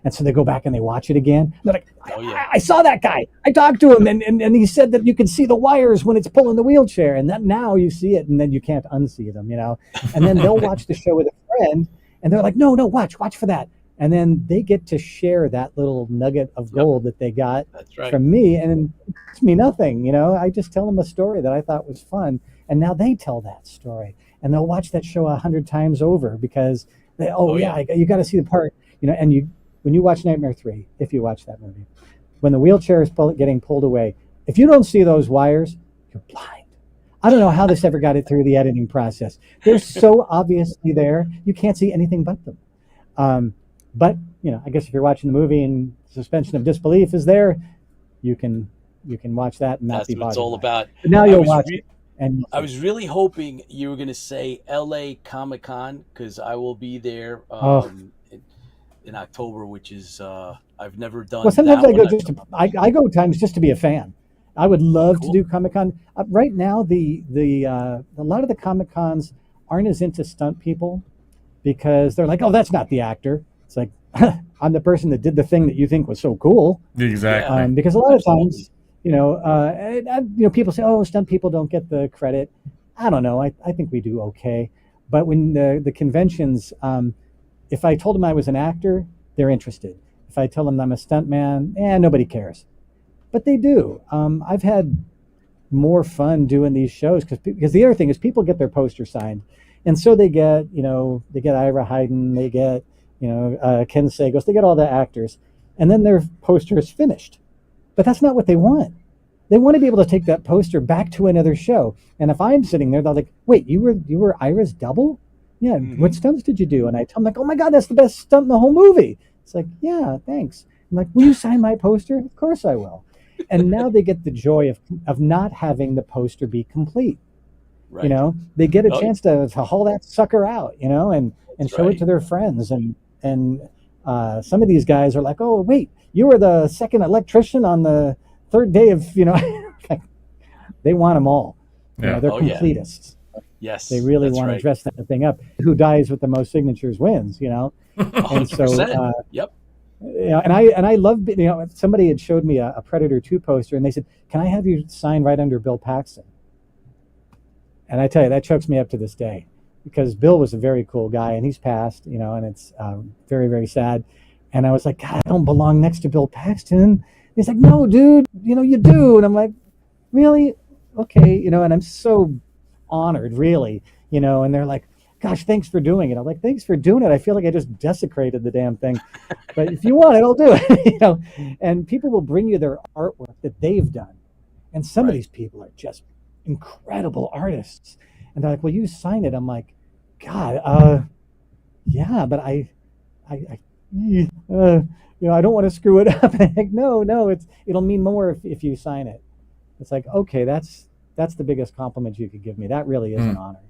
And so they go back and they watch it again. They're like, Oh yeah. I saw that guy. I talked to him, and he said that you can see the wires when it's pulling the wheelchair, and that now you see it, and then you can't unsee them, And then they'll watch the show with a friend, and they're like, no, watch for that. And then they get to share that little nugget of gold that they got That's right. from me, and it costs me nothing. I just tell them a story that I thought was fun, and now they tell that story, and they'll watch that show 100 times over because you got to see the part And when you watch Nightmare 3, if you watch that movie, when the wheelchair is getting pulled away, if you don't see those wires, you're blind. I don't know how this ever got it through the editing process. They're so obviously there, you can't see anything but them. But I guess if you're watching the movie and suspension of disbelief is there, you can watch that and not be bothered. That's what it's all about. But now you'll watch it. And I was really hoping you were going to say LA Comic-Con, because I will be there in October, which is I've never done. Well, sometimes that I go one. I go times just to be a fan. I would love to do Comic-Con. Right now, a lot of the Comic-Cons aren't as into stunt people because they're like, oh, that's not the actor. It's like, I'm the person that did the thing that you think was so cool. Exactly. Because a lot of times, people say, oh, stunt people don't get the credit. I don't know. I think we do okay. But when the conventions, if I told them I was an actor, they're interested. If I tell them I'm a stuntman, nobody cares. But they do. I've had more fun doing these shows because the other thing is people get their poster signed, and so they get Ira Hayden, they get Ken Sagos, they get all the actors, and then their poster is finished. But that's not what they want. They want to be able to take that poster back to another show. And if I'm sitting there, they're like, "Wait, you were Ira's double? Yeah. Mm-hmm. What stunts did you do?" And I tell them, like, "Oh my God, that's the best stunt in the whole movie." It's like, "Yeah, thanks." I'm like, "Will you sign my poster?" Of course I will. And now they get the joy of not having the poster be complete. Right. They get a chance to haul that sucker out, and show it to their friends. And some of these guys are like, "Oh, wait, you were the second electrician on the third day of," they want them all. Yeah. They're completists. Yeah. Yes. They really want to dress that thing up. Who dies with the most signatures wins, And so, yep. And I love, somebody had showed me a Predator 2 poster and they said, "Can I have you sign right under Bill Paxton?" And I tell you, that chokes me up to this day because Bill was a very cool guy and he's passed, and it's very, very sad. And I was like, "God, I don't belong next to Bill Paxton." And he's like, "No, dude, you do." And I'm like, "Really? Okay." And I'm so honored, really, and they're like, "Gosh, thanks for doing it." I'm like, "Thanks for doing it. I feel like I just desecrated the damn thing. But if you want it, I'll do it." And people will bring you their artwork that they've done. And some of these people are just incredible artists. And they're like, "Well, you sign it." I'm like, "God, yeah, but I don't want to screw it up." Like, no, it'll mean more if you sign it. It's like, okay, that's the biggest compliment you could give me. That really is an honor.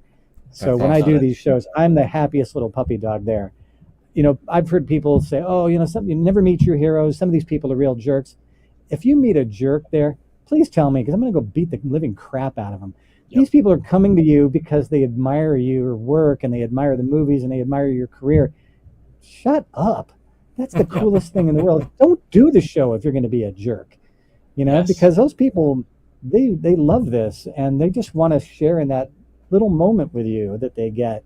So when I do these shows, I'm the happiest little puppy dog there. I've heard people say, "Oh, you never meet your heroes. Some of these people are real jerks." If you meet a jerk there, please tell me, because I'm going to go beat the living crap out of them. Yep. These people are coming to you because they admire your work and they admire the movies and they admire your career. Shut up. That's the coolest thing in the world. Don't do the show if you're going to be a jerk, because those people, they love this and they just want to share in that little moment with you that they get.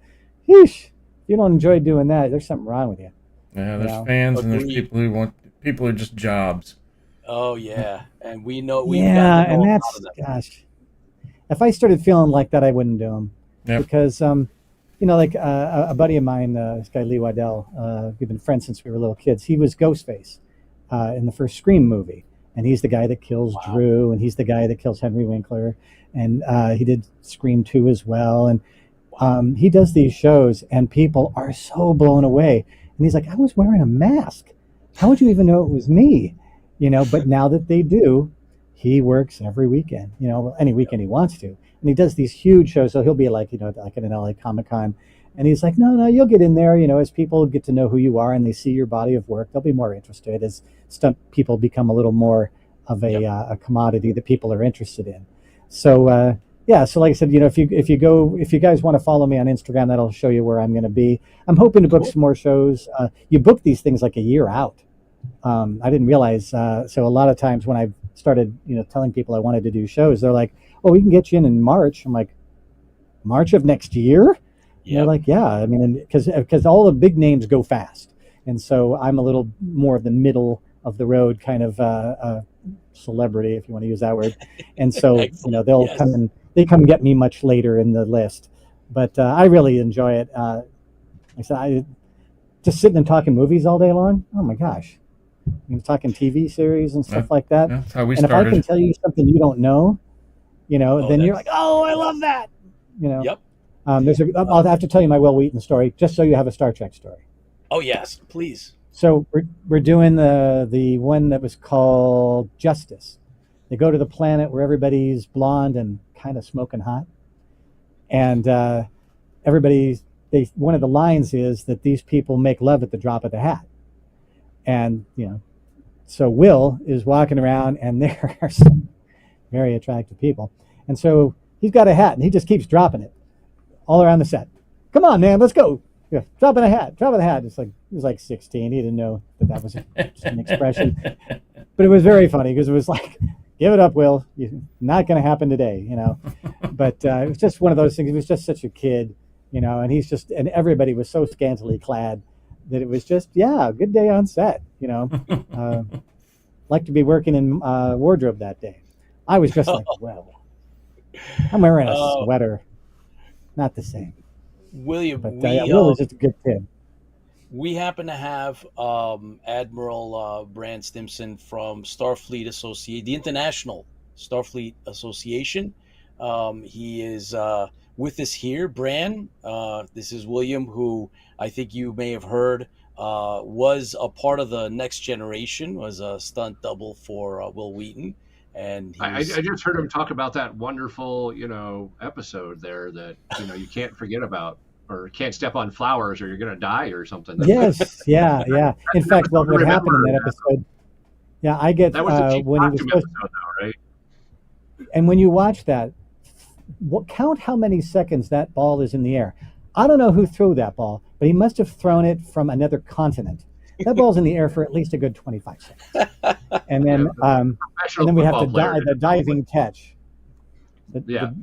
Yeesh. If you don't enjoy doing that, there's something wrong with you. Yeah, there's fans and there's people are just jobs. Oh yeah, and we know. And that's, gosh, if I started feeling like that, I wouldn't do them. Yep. Because like a buddy of mine, this guy Lee Waddell, we've been friends since we were little kids. He was Ghostface in the first Scream movie, and he's the guy that kills Drew, and he's the guy that kills Henry Winkler, and he did Scream 2 as well. And he does these shows, and people are so blown away. And he's like, "I was wearing a mask. How would you even know it was me?" But now that they do, he works every weekend, any weekend he wants to. And he does these huge shows. So he'll be like, like at an LA Comic-Con. And he's like, no, you'll get in there, as people get to know who you are and they see your body of work, they'll be more interested as stunt people become a little more of a commodity that people are interested in. So, so like I said, if you guys want to follow me on Instagram, that'll show you where I'm going to be. I'm hoping to book some more shows. You book these things like a year out. I didn't realize. So a lot of times when I started, telling people I wanted to do shows, they're like, "Oh, we can get you in March." I'm like, "March of next year?" Yeah. They're like, "Yeah." I mean, because all the big names go fast, and so I'm a little more of the middle of the road kind of celebrity, if you want to use that word. And so they'll come get me much later in the list. But I really enjoy it. Like I said, just sitting and talking movies all day long. Oh my gosh, talking TV series and stuff like that. That's how we and started. if I can tell you something you don't know, then you're like, oh, I love that. Yep. I'll have to tell you my Will Wheaton story, just so you have a Star Trek story. Oh yes, please. So we're doing the one that was called Justice. They go to the planet where everybody's blonde and kind of smoking hot, and one of the lines is that these people make love at the drop of the hat, and so Will is walking around, and there are some very attractive people, and so he's got a hat, and he just keeps dropping it all around the set. Come on, man, let's go. Yeah, dropping a hat. It's like he was like 16. He didn't know that was just an expression, but it was very funny because it was like, give it up, Will. Not going to happen today, But it was just one of those things. He was just such a kid, and and everybody was so scantily clad that it was just, a good day on set, Like to be working in wardrobe that day. I was just like, well, I'm wearing a sweater. Not the same. William, but Will was just a good kid. We happen to have Admiral Bran Stimpson from Starfleet the International Starfleet Association. He is with us here. Bran, this is William, who I think you may have heard was a part of the Next Generation, was a stunt double for Will Wheaton. And I just heard him talk about that wonderful, episode there that, you can't forget about, or can't step on flowers or you're going to die or something. Yes. Yeah. In fact, what happened in that episode, I get, that was a when he was episode though, right? And when you watch that, count how many seconds that ball is in the air. I don't know who threw that ball, but he must have thrown it from another continent. That ball's in the air for at least a good 25 seconds. And then, we have the diving catch.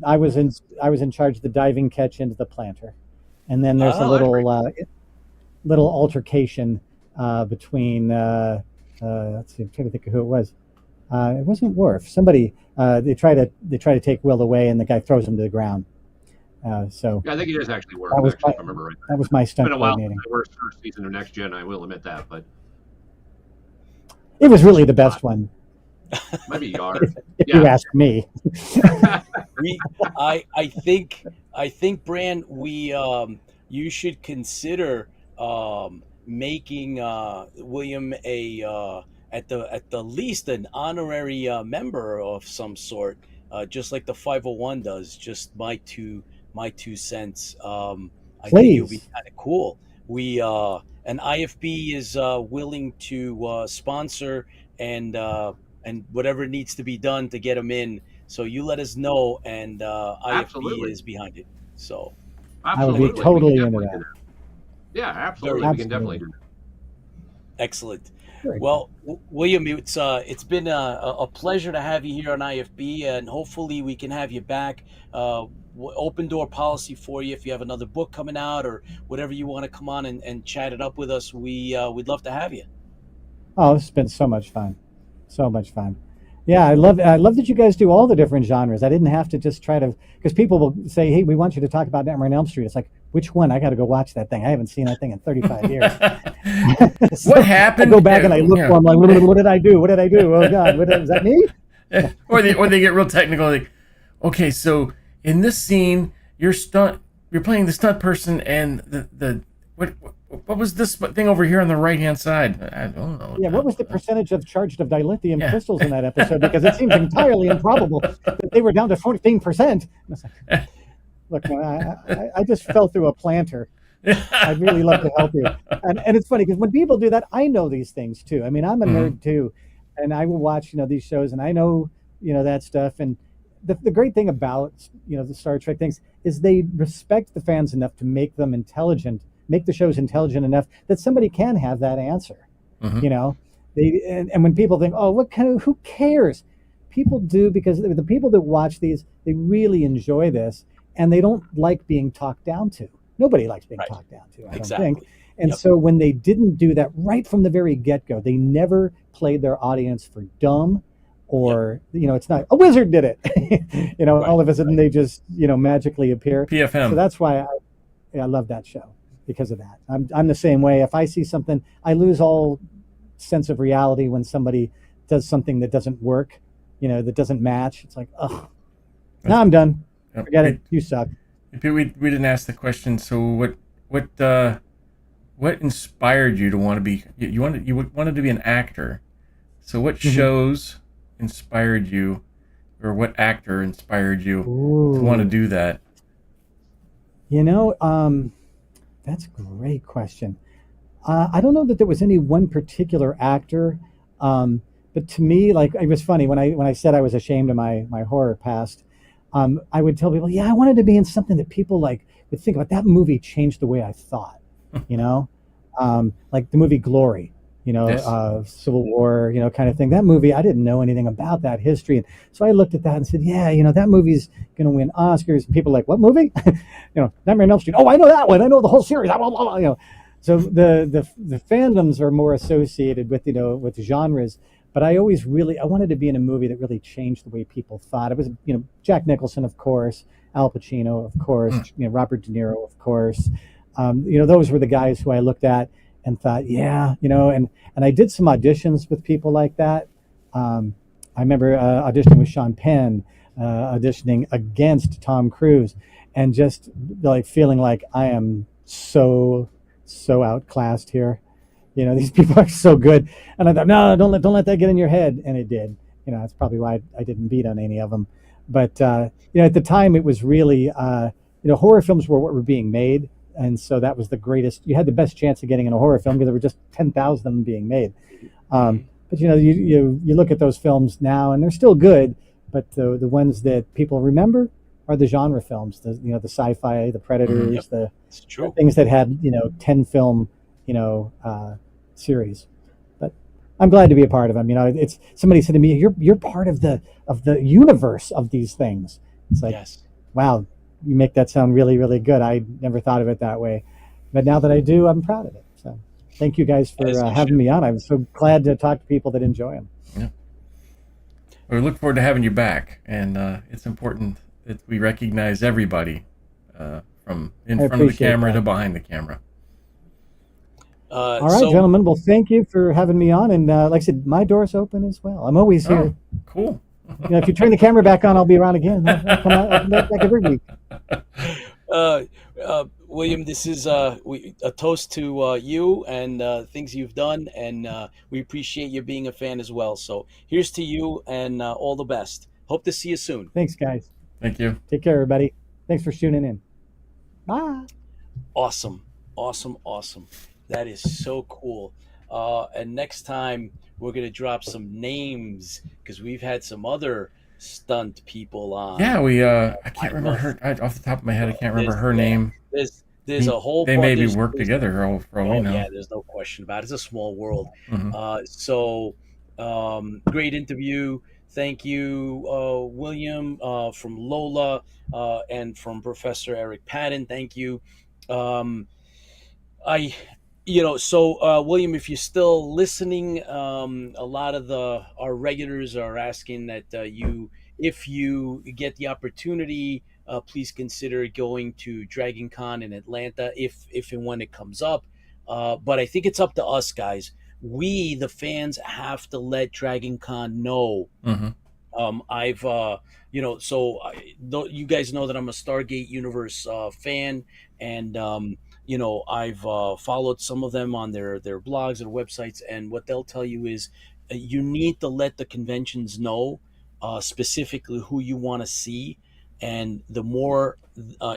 I was in charge of the diving catch into the planter. And then there's a little altercation between, let's see, I'm trying to think of who it was. It wasn't Worf. Somebody, they try to take Will away, and the guy throws him to the ground. I think it is actually Worf. If I remember right. That was my stunt. It's been a while since the worst first season of Next Gen. I will admit that, but it was really the best one. Maybe Yar. if you ask me. I think Bran, you should consider making William at the least an honorary member of some sort, just like the 501 does. Just my two cents. I think it would be kind of cool. An IFB is willing to sponsor and whatever needs to be done to get them in. So you let us know, and IFB is behind it. So I would be totally into that. Yeah, absolutely. We can definitely do that. Excellent. Well, William, it's been a pleasure to have you here on IFB, and hopefully we can have you back. Open door policy for you if you have another book coming out or whatever you want to come on and chat it up with us. We'd love to have you. Oh, this has been so much fun. So much fun. Yeah, I love that you guys do all the different genres. I didn't have to just try to, because people will say, hey, we want you to talk about Nightmare on Elm Street. It's like, which one? I got to go watch that thing. I haven't seen that thing in 35 years. So what happened? I go back and I look for them like, what did I do? What did I do? Oh, God, is that me? or they get real technical. Like, okay, so in this scene, you're playing the stunt person, and the what was this thing over here on the right-hand side? I don't know. Yeah, what was the percentage of charged of dilithium crystals in that episode? Because it seems entirely improbable that they were down to 14%. Look, I just fell through a planter. I'd really love to help you. And it's funny because when people do that, I know these things too. I mean, I'm a nerd too, and I will watch these shows, and I know that stuff. And the great thing about the Star Trek things is they respect the fans enough to make them intelligent. Make the shows intelligent enough that somebody can have that answer. And when people think, oh, who cares? People do, because the people that watch these, they really enjoy this, and they don't like being talked down to. Nobody likes being talked down to, I don't think. And so when they didn't do that right from the very get-go, they never played their audience for dumb, or it's not a wizard did it. All of a sudden they just magically appear. PFM. So that's why I love that show. because of that. I'm the same way. If I see something, I lose all sense of reality when somebody does something that doesn't work, that doesn't match. It's like, oh, now I'm done. Forget it. You suck. We didn't ask the question. So what inspired you to want to be? You wanted to be an actor. So what shows inspired you, or what actor inspired you to want to do that? That's a great question. I don't know that there was any one particular actor, but to me, like, it was funny when I said I was ashamed of my horror past. I would tell people, yeah, I wanted to be in something that people like would think about. That movie changed the way I thought, like the movie Glory, Yes. Civil War, kind of thing. That movie, I didn't know anything about that history. And so I looked at that and said, yeah, that movie's going to win Oscars. And people are like, what movie? Nightmare on Elm Street. Oh, I know that one. I know the whole series. So the fandoms are more associated with, with genres. But I wanted to be in a movie that really changed the way people thought. It was, Jack Nicholson, of course, Al Pacino, of course, Robert De Niro, of course. Those were the guys who I looked at and thought, yeah, and I did some auditions with people like that. I remember auditioning with Sean Penn, auditioning against Tom Cruise, and just like feeling like I am so outclassed here. These people are so good. And I thought, no, don't let that get in your head. And it did. That's probably why I didn't beat on any of them. But, at the time it was really, horror films were what were being made. And so that was the greatest. You had the best chance of getting in a horror film because there were just 10,000 of them being made. But, you look at those films now and they're still good. But the ones that people remember are the genre films, the sci-fi, the Predators, the things that had, 10 film, series. But I'm glad to be a part of them. It's somebody said to me, you're part of the universe of these things. It's like, wow, you make that sound really, really good. I never thought of it that way, but now that I do, I'm proud of it. So thank you guys for having me on. I'm so glad to talk to people that enjoy them. Yeah. We look forward to having you back, and it's important that we recognize everybody from in front of the camera to behind the camera. All right, gentlemen. Well, thank you for having me on. And like I said, my door's open as well. I'm always here. Cool. If you turn the camera back on, I'll be around again. I'll come back every week. William, this is a toast to you and things you've done. And we appreciate you being a fan as well. So here's to you and all the best. Hope to see you soon. Thanks, guys. Thank you. Take care, everybody. Thanks for tuning in. Bye. Awesome. That is so cool. And next time we're going to drop some names because we've had some other stunt people on. Yeah, I can't remember her off the top of my head. I can't remember her name. There's a whole. They maybe work together for all we know. Yeah, there's no question about it. It's a small world. Mm-hmm. Great interview. Thank you, William, from Lola, and from Professor Eric Patton. Thank you. William, if you're still listening, a lot of our regulars are asking that if you get the opportunity, please consider going to Dragon Con in Atlanta if and when it comes up. But I think it's up to us, guys. We, the fans, have to let Dragon Con know. Mm-hmm. You guys know that I'm a Stargate Universe fan, and I've followed some of them on their blogs and websites, and what they'll tell you is you need to let the conventions know specifically who you want to see, and the more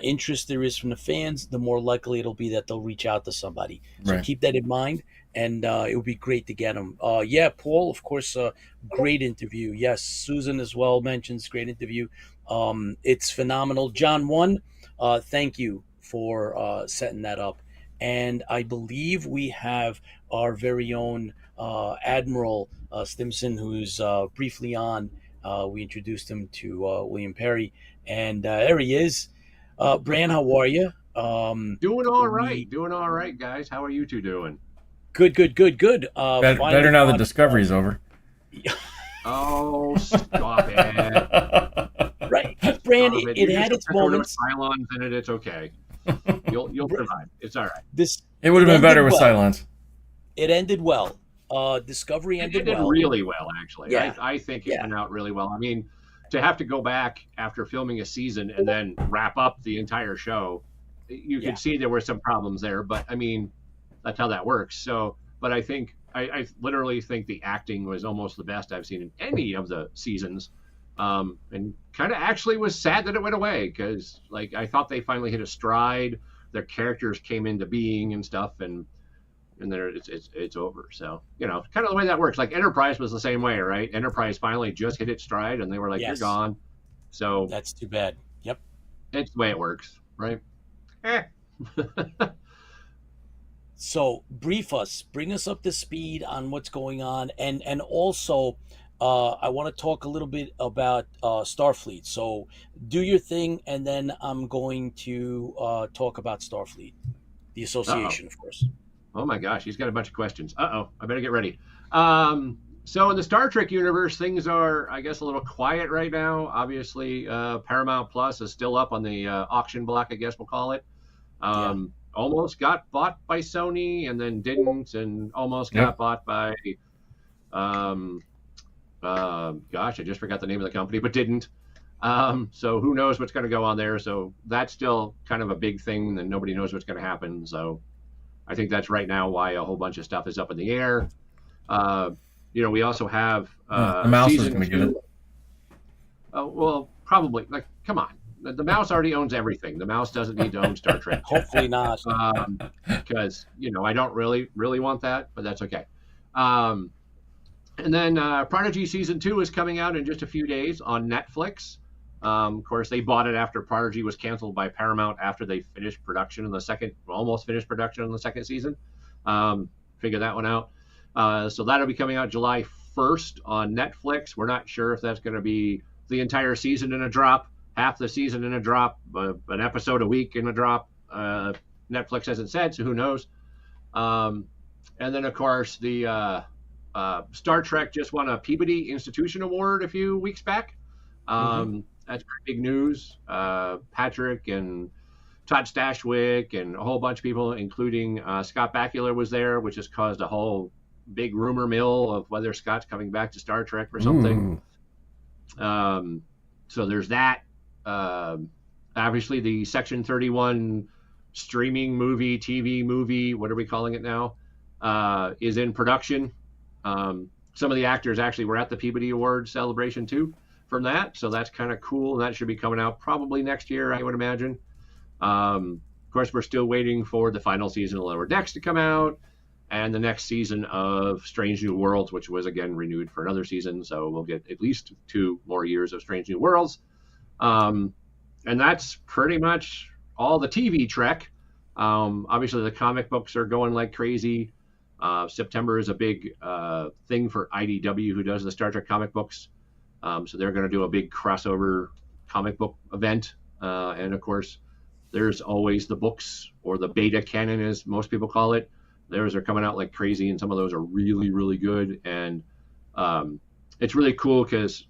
interest there is from the fans, the more likely it'll be that they'll reach out to somebody. So keep that in mind, and it would be great to get them. Paul, of course, great interview. Yes, Susan as well mentions great interview. It's phenomenal. John 1, thank you for setting that up. And I believe we have our very own Admiral Stimpson, who's briefly on. We introduced him to William Perry, and there he is. Bran, how are you? Doing all right, guys. How are you two doing? Good. Better now that Discovery's over. Oh, stop it. Right, Bran, it had its moments. Cylons in it, it's okay. You'll survive. It's all right. This It would have been ended better with well. silence. It ended well. Discovery It ended did well. really well, actually. Yeah. I think it Yeah. went out really well. I mean, to have to go back after filming a season and then wrap up the entire show, you Yeah. could see there were some problems there. But I mean, that's how that works. So, but I think I literally think the acting was almost the best I've seen in any of the seasons, and kind of actually was sad that it went away because like I thought they finally hit a stride. Their characters came into being and stuff, and then it's over. So kind of the way that works. Like Enterprise was the same way, right? Enterprise finally just hit its stride, and they were like, Yes. "You're gone." So That's too bad. Yep. it's the way it works, right? So brief us, bring us up to speed on what's going on, and also I want to talk a little bit about Starfleet. So do your thing, and then I'm going to talk about Starfleet, the association, of course. Oh my gosh, he's got a bunch of questions. I better get ready. So in the Star Trek universe, things are, I guess, a little quiet right now. Obviously, Paramount Plus is still up on the auction block, I guess we'll call it. Almost got bought by Sony and then didn't, and almost got bought by, gosh, I just forgot the name of the company, but didn't. So who knows what's going to go on there. So that's still kind of a big thing, and nobody knows what's going to happen. So I think that's right now why a whole bunch of stuff is up in the air. We also have the mouse is season going to get 2. it. Well, probably. Like, come on. The mouse already owns everything. The mouse doesn't need to own Star Trek. Hopefully not. Because, I don't really want that, but that's okay. And then Prodigy Season 2 is coming out in just a few days on Netflix. Of course, they bought it after Prodigy was canceled by Paramount after they finished production in almost finished production on the second season. Figure that one out. So that'll be coming out July 1st on Netflix. We're not sure if that's going to be the entire season in a drop, half the season in a drop, an episode a week in a drop. Netflix hasn't said, so who knows? And then, of course, the Star Trek just won a Peabody Institution Award a few weeks back. That's pretty big news. Patrick and Todd Stashwick and a whole bunch of people, including Scott Bakula, was there, which has caused a whole big rumor mill of whether Scott's coming back to Star Trek or something. So there's that. Obviously, the Section 31 streaming movie, TV movie, what are we calling it now, is in production. Some of the actors actually were at the Peabody Award celebration too from that. So that's kind of cool. And that should be coming out probably next year, I would imagine. Of course, we're still waiting for the final season of Lower Decks to come out and the next season of Strange New Worlds, which was again renewed for another season. So we'll get at least 2 more years of Strange New Worlds. And that's pretty much all the TV Trek. Obviously, the comic books are going like crazy. September is a big thing for IDW, who does the Star Trek comic books. So they're going to do a big crossover comic book event. And of course, there's always the books, or the beta canon, as most people call it. Those are coming out like crazy, and some of those are really, really good. And it's really cool because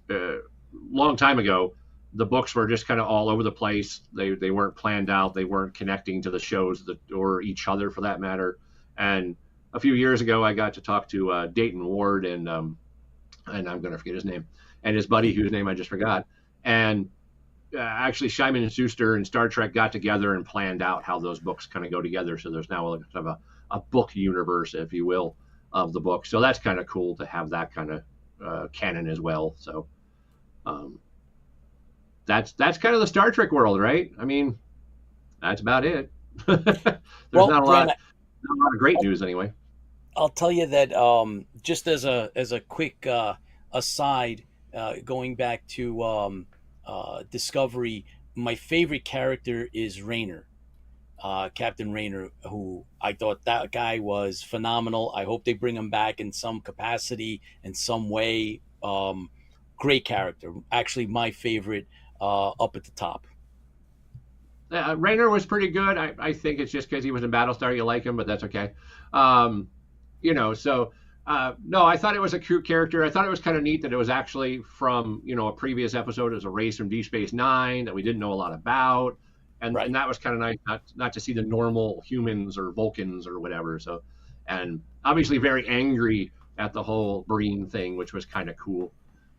long time ago, the books were just kind of all over the place. They weren't planned out. They weren't connecting to the shows or each other for that matter. And a few years ago, I got to talk to Dayton Ward and I'm going to forget his name, and his buddy, whose name I just forgot. And actually, Simon and Schuster and Star Trek got together and planned out how those books kind of go together. So there's now kind of a book universe, if you will, of the book. So that's kind of cool to have that kind of canon as well. So that's kind of the Star Trek world, right? I mean, that's about it. There's not a lot of great news anyway. I'll tell you that just as a quick aside, going back to Discovery, my favorite character is Rayner, Captain Rayner, who I thought that guy was phenomenal. I hope they bring him back in some capacity, in some way. Great character. Actually, my favorite up at the top. Rayner was pretty good. I think it's just because he was in Battlestar you like him, but that's okay. No, I thought it was a cute character. I thought it was kind of neat that it was actually from, a previous episode as a race from Deep Space Nine that we didn't know a lot about. and Right. that was kind of nice, not to see the normal humans or Vulcans or whatever. So, and obviously very angry at the whole Breen thing, which was kind of cool.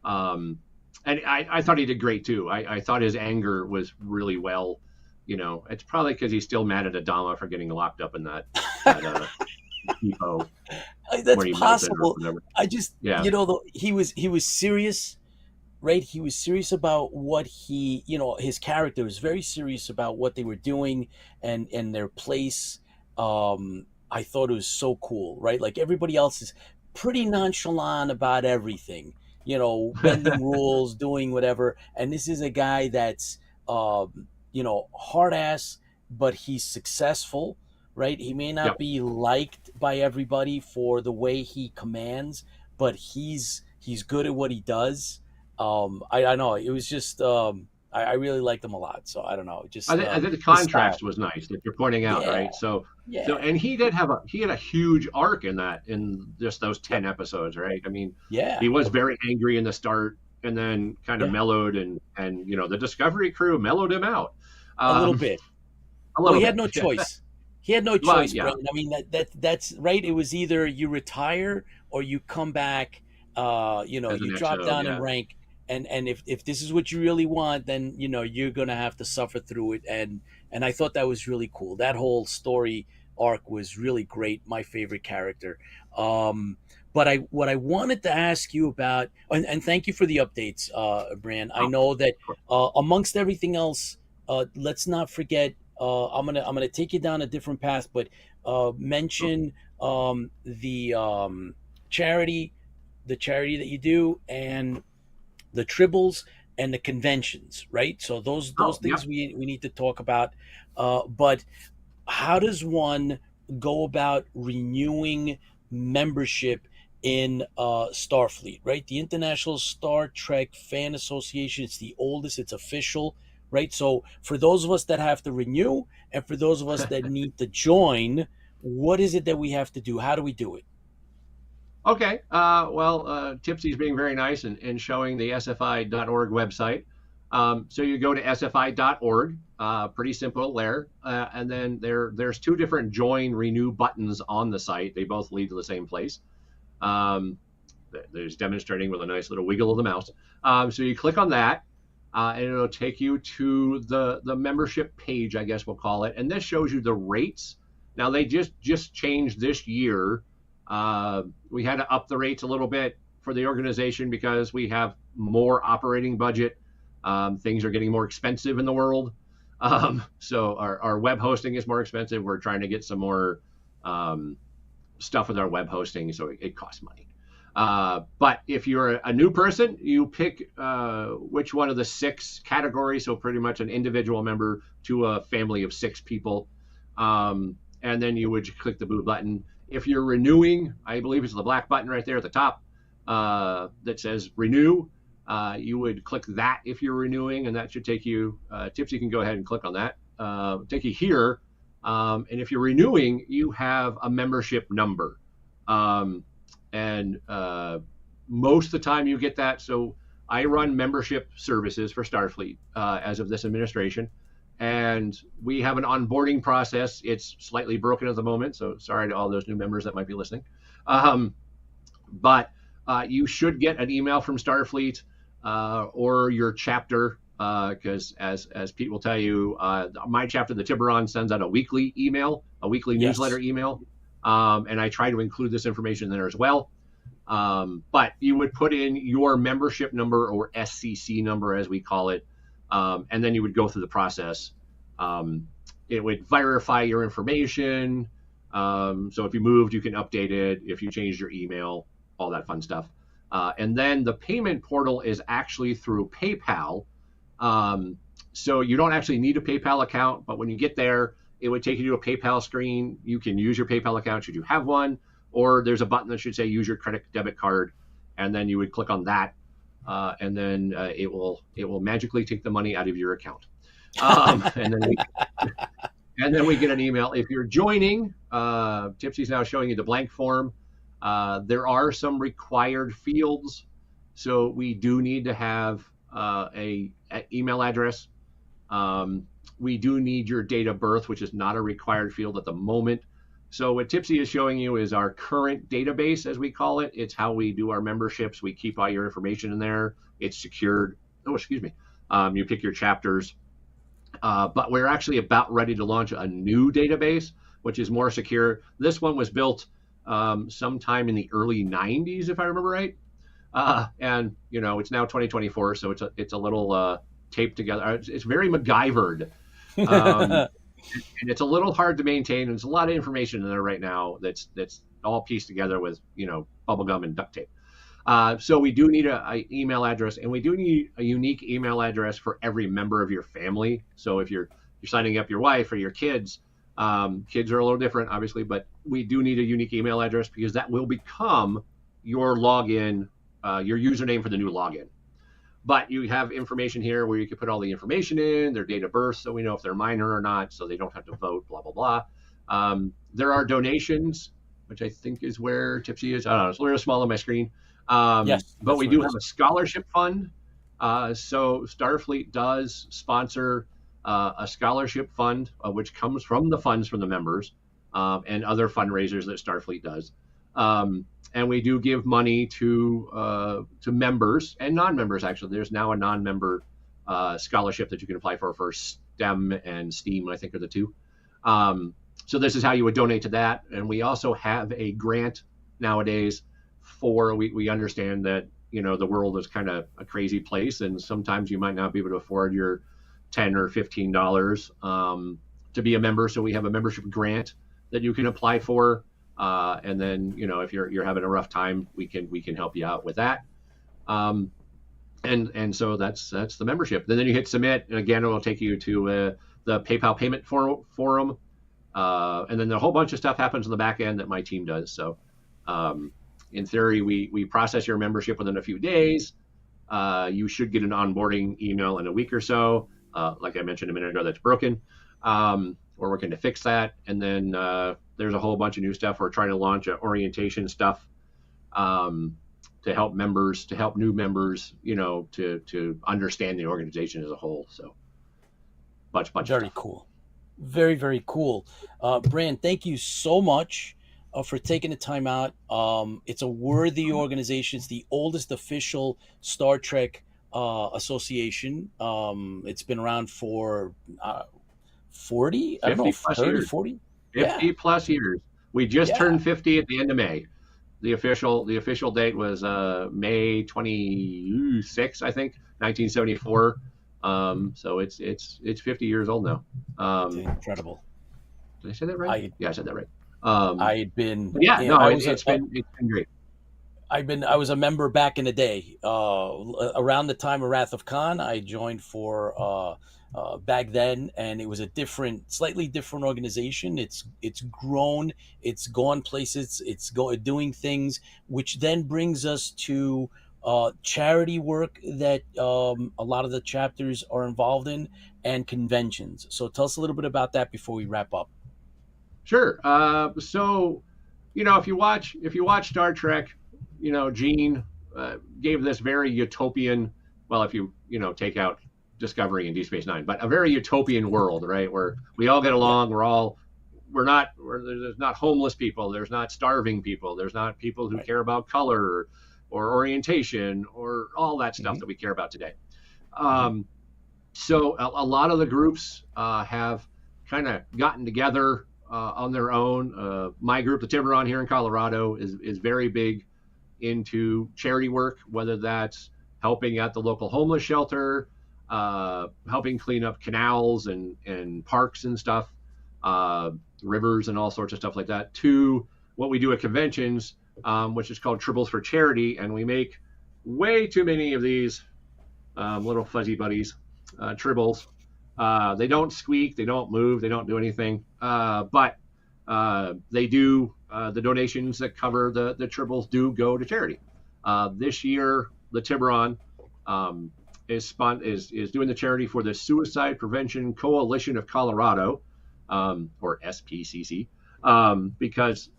And I thought he did great too. I thought his anger was really well. It's probably because he's still mad at Adama for getting locked up in that depot That's where he melted or possible. whatever. I just, Yeah, he was serious, right? He was serious about what his character was very serious about what they were doing and their place. I thought it was so cool, right? Like everybody else is pretty nonchalant about everything, bending rules, doing whatever. And this is a guy that's, hard ass, but he's successful, right? He may not yep. be liked by everybody for the way he commands, but he's good at what he does. I know it was just I really liked him a lot. So I don't know, just I think the his style. contrast was nice that you're pointing out, Yeah, right? So yeah, and he had a huge arc in just those 10 episodes, right? I mean, yeah, he was very angry in the start and then kind of yeah. mellowed, and the Discovery crew mellowed him out A little um, bit. a Well, little he had bit. no choice. He had no Well, choice, yeah, Brandon. I mean that's right. It was either you retire or you come back. as You an drop XO, down in yeah. rank, and if this is what you really want, then you're gonna have to suffer through it. And I thought that was really cool. That whole story arc was really great. My favorite character. But what I wanted to ask you about, and thank you for the updates, Bran. I Oh, know that of course. amongst everything else, let's not forget. I'm gonna take you down a different path, but mention the charity, the charity that you do, and the tribbles and the conventions, right? So those Oh, things yep. we need to talk about. But how does one go about renewing membership in Starfleet, right? The International Star Trek Fan Association. It's the oldest. It's official, right? So for those of us that have to renew, and for those of us that need to join, what is it that we have to do? How do we do it? Okay. Well, Tipsy's being very nice and showing the SFI.org website. So you go to SFI.org, pretty simple there. And then there's two different join renew buttons on the site. They both lead to the same place. Um, there's demonstrating with a nice little wiggle of the mouse. So you click on that, and it'll take you to the membership page, I guess we'll call it. And this shows you the rates. Now they just changed this year. We had to up the rates a little bit for the organization because we have more operating budget. Things are getting more expensive in the world. So our web hosting is more expensive. We're trying to get some more stuff with our web hosting, so it costs money. But if you're a new person, you pick which one of the 6 categories, so pretty much an individual member to a family of 6 people. And then you would click the blue button. If you're renewing, I believe it's the black button right there at the top that says renew. You would click that if you're renewing, and that should take you, Tipsy can go ahead and click on that, take you here. And if you're renewing, you have a membership number. And most of the time you get that. So I run membership services for Starfleet as of this administration. And we have an onboarding process. It's slightly broken at the moment, so sorry to all those new members that might be listening. But you should get an email from Starfleet or your chapter, because as Pete will tell you, my chapter, the Tiburon, sends out a weekly email, a weekly Yes. newsletter email, and I try to include this information there as well. But you would put in your membership number, or SCC number as we call it, and then you would go through the process. It would verify your information. So if you moved, you can update it. If you changed your email, all that fun stuff. And then the payment portal is actually through PayPal. So you don't actually need a PayPal account, but when you get there, it would take you to a PayPal screen. You can use your PayPal account should you have one, or there's a button that should say use your credit debit card, and then you would click on that, and then it will magically take the money out of your account. And then we get an email. If you're joining, Tipsy's now showing you the blank form. There are some required fields, so we do need to have a email address. we do need your date of birth, which is not a required field at the moment. So what Tipsy is showing you is our current database, as we call it. It's how we do our memberships. We keep all your information in there. It's secured. Oh, excuse me. You pick your chapters. But we're actually about ready to launch a new database, which is more secure. This one was built sometime in the early 90s, if I remember right. And, you know, it's now 2024, so it's a little taped together. It's very MacGyvered. And it's a little hard to maintain. There's a lot of information in there right now that's all pieced together with, you know, bubble gum and duct tape. So we do need a email address, and we do need a unique email address for every member of your family. So if you're signing up your wife or your kids, kids are a little different, obviously, but we do need a unique email address because that will become your login, your username for the new login. But you have information here where you can put all the information in, their date of birth, so we know if they're minor or not, so they don't have to vote, blah, blah, blah. There are donations, which I think is where Tipsy is. I don't know, it's a little small on my screen. Yes, but we do have a scholarship fund. So Starfleet does sponsor a scholarship fund, which comes from the funds from the members and other fundraisers that Starfleet does. And we do give money to members and non-members. Actually, there's now a non-member scholarship that you can apply for STEM and STEAM, I think are the two. So this is how you would donate to that. And we also have a grant nowadays for, we understand that, you know, the world is kind of a crazy place, and sometimes you might not be able to afford your $10 or $15 to be a member. So we have a membership grant that you can apply for. And then, you know, if you're having a rough time, we can help you out with that. And so that's the membership. And then you hit submit, and again, it will take you to the PayPal payment forum. And then a whole bunch of stuff happens in the back end that my team does. So in theory, we process your membership within a few days. You should get an onboarding email in a week or so. Like I mentioned a minute ago, that's broken. We're working to fix that. And then there's a whole bunch of new stuff. We're trying to launch orientation stuff to help new members, you know, to understand the organization as a whole. So bunch of very stuff. Cool. Very, very cool. Bran, thank you so much for taking the time out. It's a worthy organization. It's the oldest official Star Trek association. It's been around for 40, I don't know, 30, years. 40? 50 plus years. We just turned 50 at the end of May. The official date was May 26, I think, 1974. So it's 50 years old now. Incredible. Did I say that right? I said that right. I had been. It's been great. I was a member back in the day. Around the time of Wrath of Khan, I joined for back then, and it was a slightly different organization. It's grown, it's gone places, it's doing things, which then brings us to charity work that a lot of the chapters are involved in, and conventions. So tell us a little bit about that before we wrap up. Sure. So, you know, if you watch Star Trek, you know, Gene gave this very utopian, well, if you take out Discovery and Deep Space Nine, but a very utopian world, right? Where we all get along. There's not homeless people. There's not starving people. There's not people who care about color or orientation or all that stuff that we care about today. So a lot of the groups have kind of gotten together on their own. My group, the Tiburon here in Colorado, is very big into charity work, whether that's helping at the local homeless shelter, helping clean up canals and parks and stuff, rivers and all sorts of stuff like that, to what we do at conventions, which is called Tribbles for Charity. And we make way too many of these little fuzzy buddies, tribbles. They don't squeak, they don't move, they don't do anything, but they do, the donations that cover the tribbles do go to charity. This year, the Tiburon is doing the charity for the Suicide Prevention Coalition of Colorado, or SPCC, because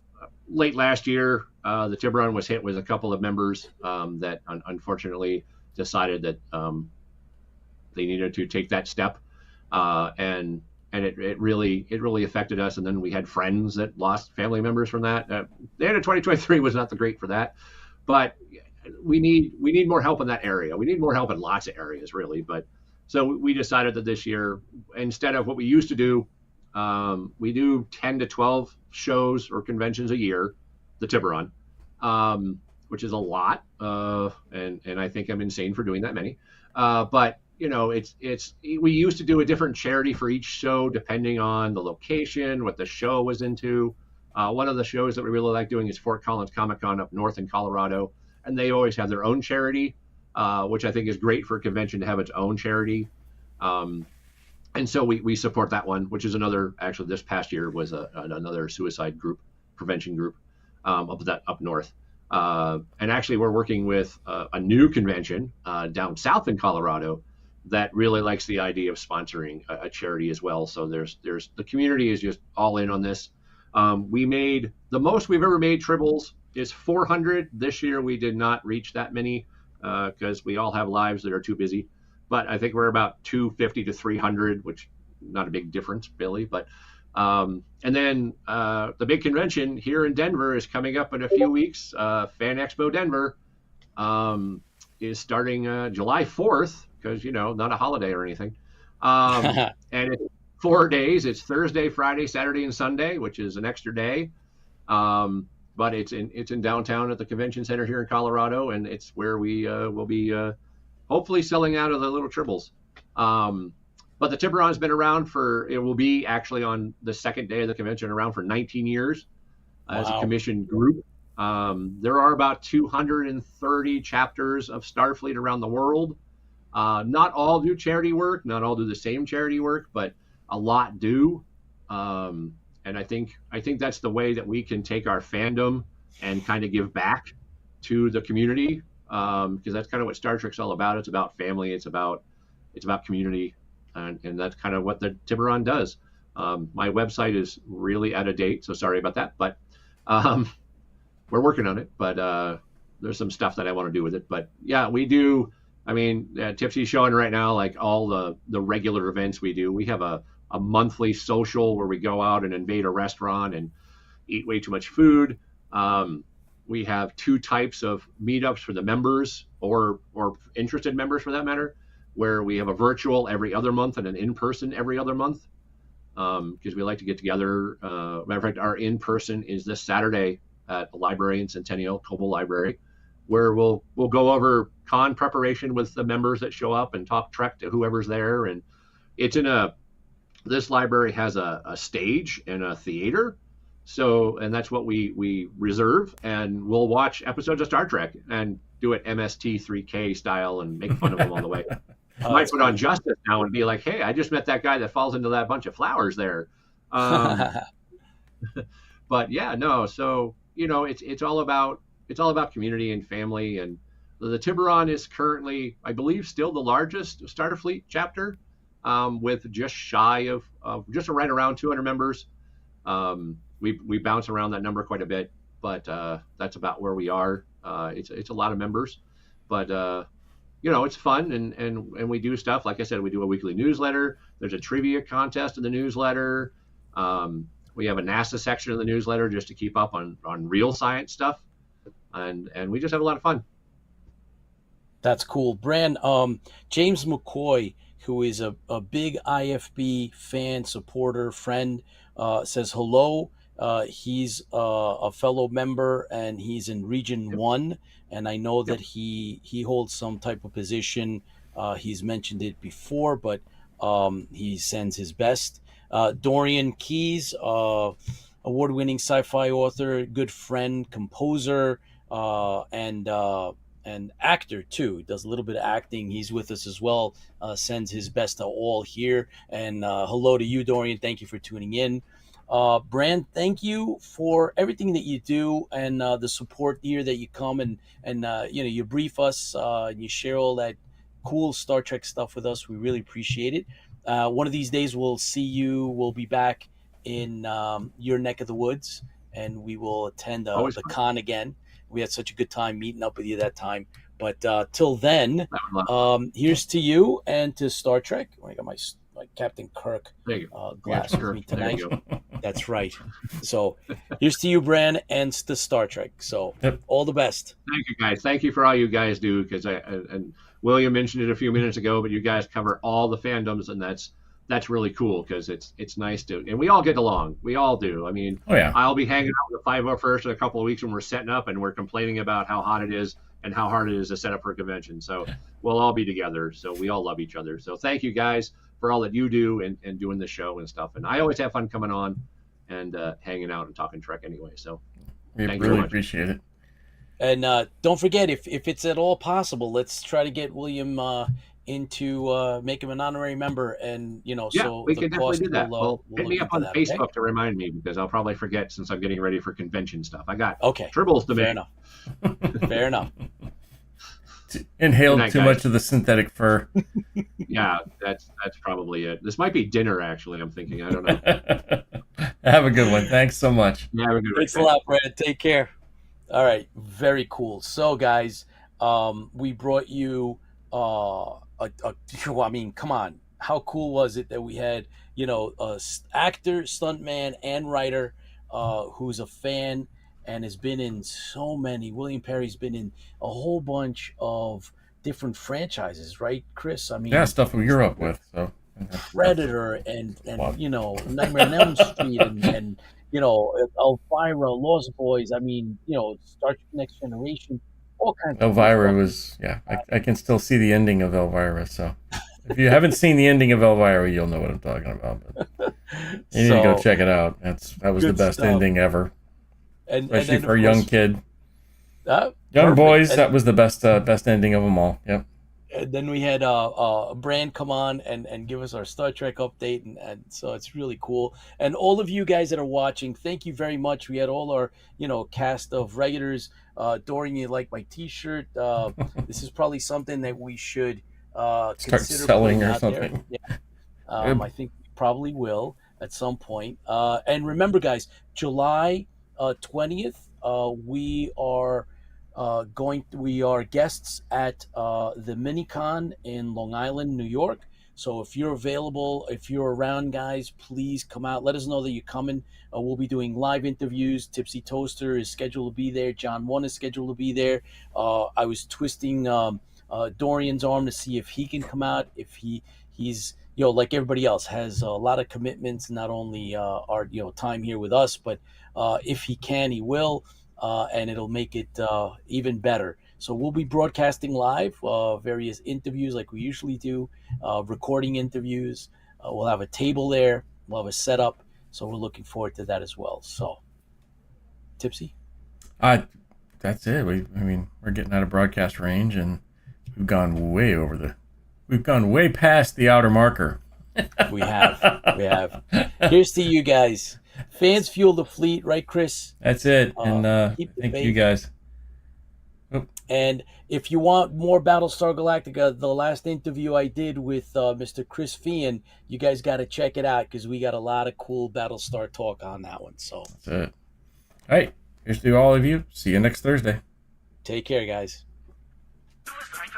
late last year, the Tiburon was hit with a couple of members that unfortunately decided that they needed to take that step. and it really affected us. And then we had friends that lost family members from that. The end of 2023 was not the great for that, but we need more help in that area. We need more help in lots of areas, really. But so we decided that this year, instead of what we used to do, we do 10 to 12 shows or conventions a year, the Tiburon, which is a lot, and I think I'm insane for doing that many. But we used to do a different charity for each show depending on the location, what the show was into. One of the shows that we really like doing is Fort Collins Comic Con up north in Colorado, and they always have their own charity, which I think is great for a convention to have its own charity. And so we support that one, which is another. Actually, this past year was another suicide group, prevention group, up north. And actually, we're working with a new convention down south in Colorado that really likes the idea of sponsoring a charity as well. So there's the community is just all in on this. We made the most we've ever made tribbles is 400. This year we did not reach that many because we all have lives that are too busy. But I think we're about 250 to 300, which not a big difference, Billy. But and then the big convention here in Denver is coming up in a few weeks. Fan Expo Denver is starting July 4th because, not a holiday or anything. And it's 4 days. It's Thursday, Friday, Saturday, and Sunday, which is an extra day. But it's in downtown at the convention center here in Colorado, and it's where we will be hopefully selling out of the little tribbles. But the Tiburon's been around it will be actually on the second day of the convention, around for 19 years as a commissioned group. There are about 230 chapters of Starfleet around the world. Not all do charity work, not all do the same charity work, but a lot do. And I think that's the way that we can take our fandom and kind of give back to the community, because that's kind of what Star Trek's all about. It's about family. It's about community, and that's kind of what the Tiburon does. My website is really out of date, so sorry about that. But we're working on it. But there's some stuff that I want to do with it. But yeah, we do. I mean, Tipsy's showing right now like all the regular events we do. We have a monthly social where we go out and invade a restaurant and eat way too much food. We have 2 types of meetups for the members or interested members for that matter, where we have a virtual every other month and an in-person every other month, because we like to get together. Matter of fact, our in-person is this Saturday at the library in Centennial, Coble Library, where we'll go over con preparation with the members that show up and talk Trek to whoever's there. And it's this library has a stage and a theater. So, and that's what we reserve, and we'll watch episodes of Star Trek and do it MST3K style and make fun of them all the way. I might put on Justice now and be like, hey, I just met that guy that falls into that bunch of flowers there. But yeah, no. So, it's all about community and family. And the Tiburon is currently, I believe, still the largest Starfleet chapter, with just shy of just right around 200 members. We bounce around that number quite a bit, but that's about where we are. It's a lot of members, but it's fun, and we do stuff. Like I said, we do a weekly newsletter. There's a trivia contest in the newsletter. We have a NASA section of the newsletter just to keep up on real science stuff, and we just have a lot of fun. That's cool. Bran, James McCoy, who is a big IFB fan, supporter, friend, says hello. He's a fellow member, and he's in Region 1, and I know that he holds some type of position. He's mentioned it before, but he sends his best. Dorian Keyes, award-winning sci-fi author, good friend, composer, and actor too. Does a little bit of acting. He's with us as well. Sends his best to all here. And hello to you, Dorian. Thank you for tuning in. Bran, thank you for everything that you do and the support here that you come and you brief us and you share all that cool Star Trek stuff with us. We really appreciate it. One of these days we'll see you. We'll be back in your neck of the woods, and we will attend the con again. We had such a good time meeting up with you that time. But till then, here's to you and to Star Trek. I got my Captain Kirk There you glass with me There tonight. you go. That's right. So here's to you, Bran, and to Star Trek. So all the best. Thank you, guys. Thank you for all you guys do. Because and William mentioned it a few minutes ago, but you guys cover all the fandoms, and that's really cool because it's nice to, and we all get along. We all do. I mean, Oh yeah. I'll be hanging out with the 501st in a couple of weeks when we're setting up and we're complaining about how hot it is and how hard it is to set up for a convention. So we'll all be together. So we all love each other. So thank you guys for all that you do and doing the show and stuff. And I always have fun coming on and hanging out and talking Trek anyway. So We thank you really much. appreciate it. And don't forget, if it's at all possible, let's try to get William into make him an honorary member, and Yeah, so we the can definitely cost do that. will Hit me look up on into that, okay? Facebook to remind me because I'll probably forget since I'm getting ready for convention stuff. I got Okay, tribbles to fair make. enough. Fair enough. Inhaled Good night, too guys. much of the synthetic fur. Yeah, that's probably it. This might be dinner actually. I'm thinking. I don't know. Have a good one. Thanks so much. Yeah, have a good Thanks a one. lot, Brad. Take care. All right, very cool. So, guys, we brought you I mean, come on, how cool was it that we had a actor, stuntman, and writer who's a fan and has been in so many. William Perry's been in a whole bunch of different franchises, right, Chris? I mean, Yeah, stuff we grew up with. So Predator and Wow. Nightmare on Elm Street and Elvira, Lost Boys. I mean, Star Trek Next Generation, all kinds of Elvira stuff. was, yeah, I can still see the ending of Elvira. So if you haven't seen the ending of Elvira, you'll know what I'm talking about. But you need to go check it out. That was the Good best stuff. ending ever, and especially then, for a of young course, kid. young Young boys, And, that was the best ending of them all. Yep. and then we had Bran come on and give us our Star Trek update, and so it's really cool. And all of you guys that are watching, thank you very much. We had all our cast of regulars. Dorian, you like my T-shirt? This is probably something that we should Start consider selling putting or out something. there. Yeah. I think we probably will at some point. And remember, guys, July 20th, we are we are guests at the Minicon in Long Island, New York. So if you're available, if you're around, guys, please come out. Let us know that you're coming. We'll be doing live interviews. Tipsy Toaster is scheduled to be there. John One is scheduled to be there. I was twisting Dorian's arm to see if he can come out. If he's like everybody else, has a lot of commitments. Not only our time here with us, but if he can, he will. And it'll make it even better. So we'll be broadcasting live various interviews like we usually do, recording interviews. We'll have a table there. We'll have a setup. So we're looking forward to that as well. So, Tipsy? That's it. We're getting out of broadcast range, and we've gone way past the outer marker. We have. Here's to you guys. Fans fuel the fleet, right, Chris? That's it. And keep the thank faith. you guys. And if you want more Battlestar Galactica, the last interview I did with Mr. Chris Fian, you guys got to check it out because we got a lot of cool Battlestar talk on that one. So That's it. All right. Here's to all of you. See you next Thursday. take care, guys. Thank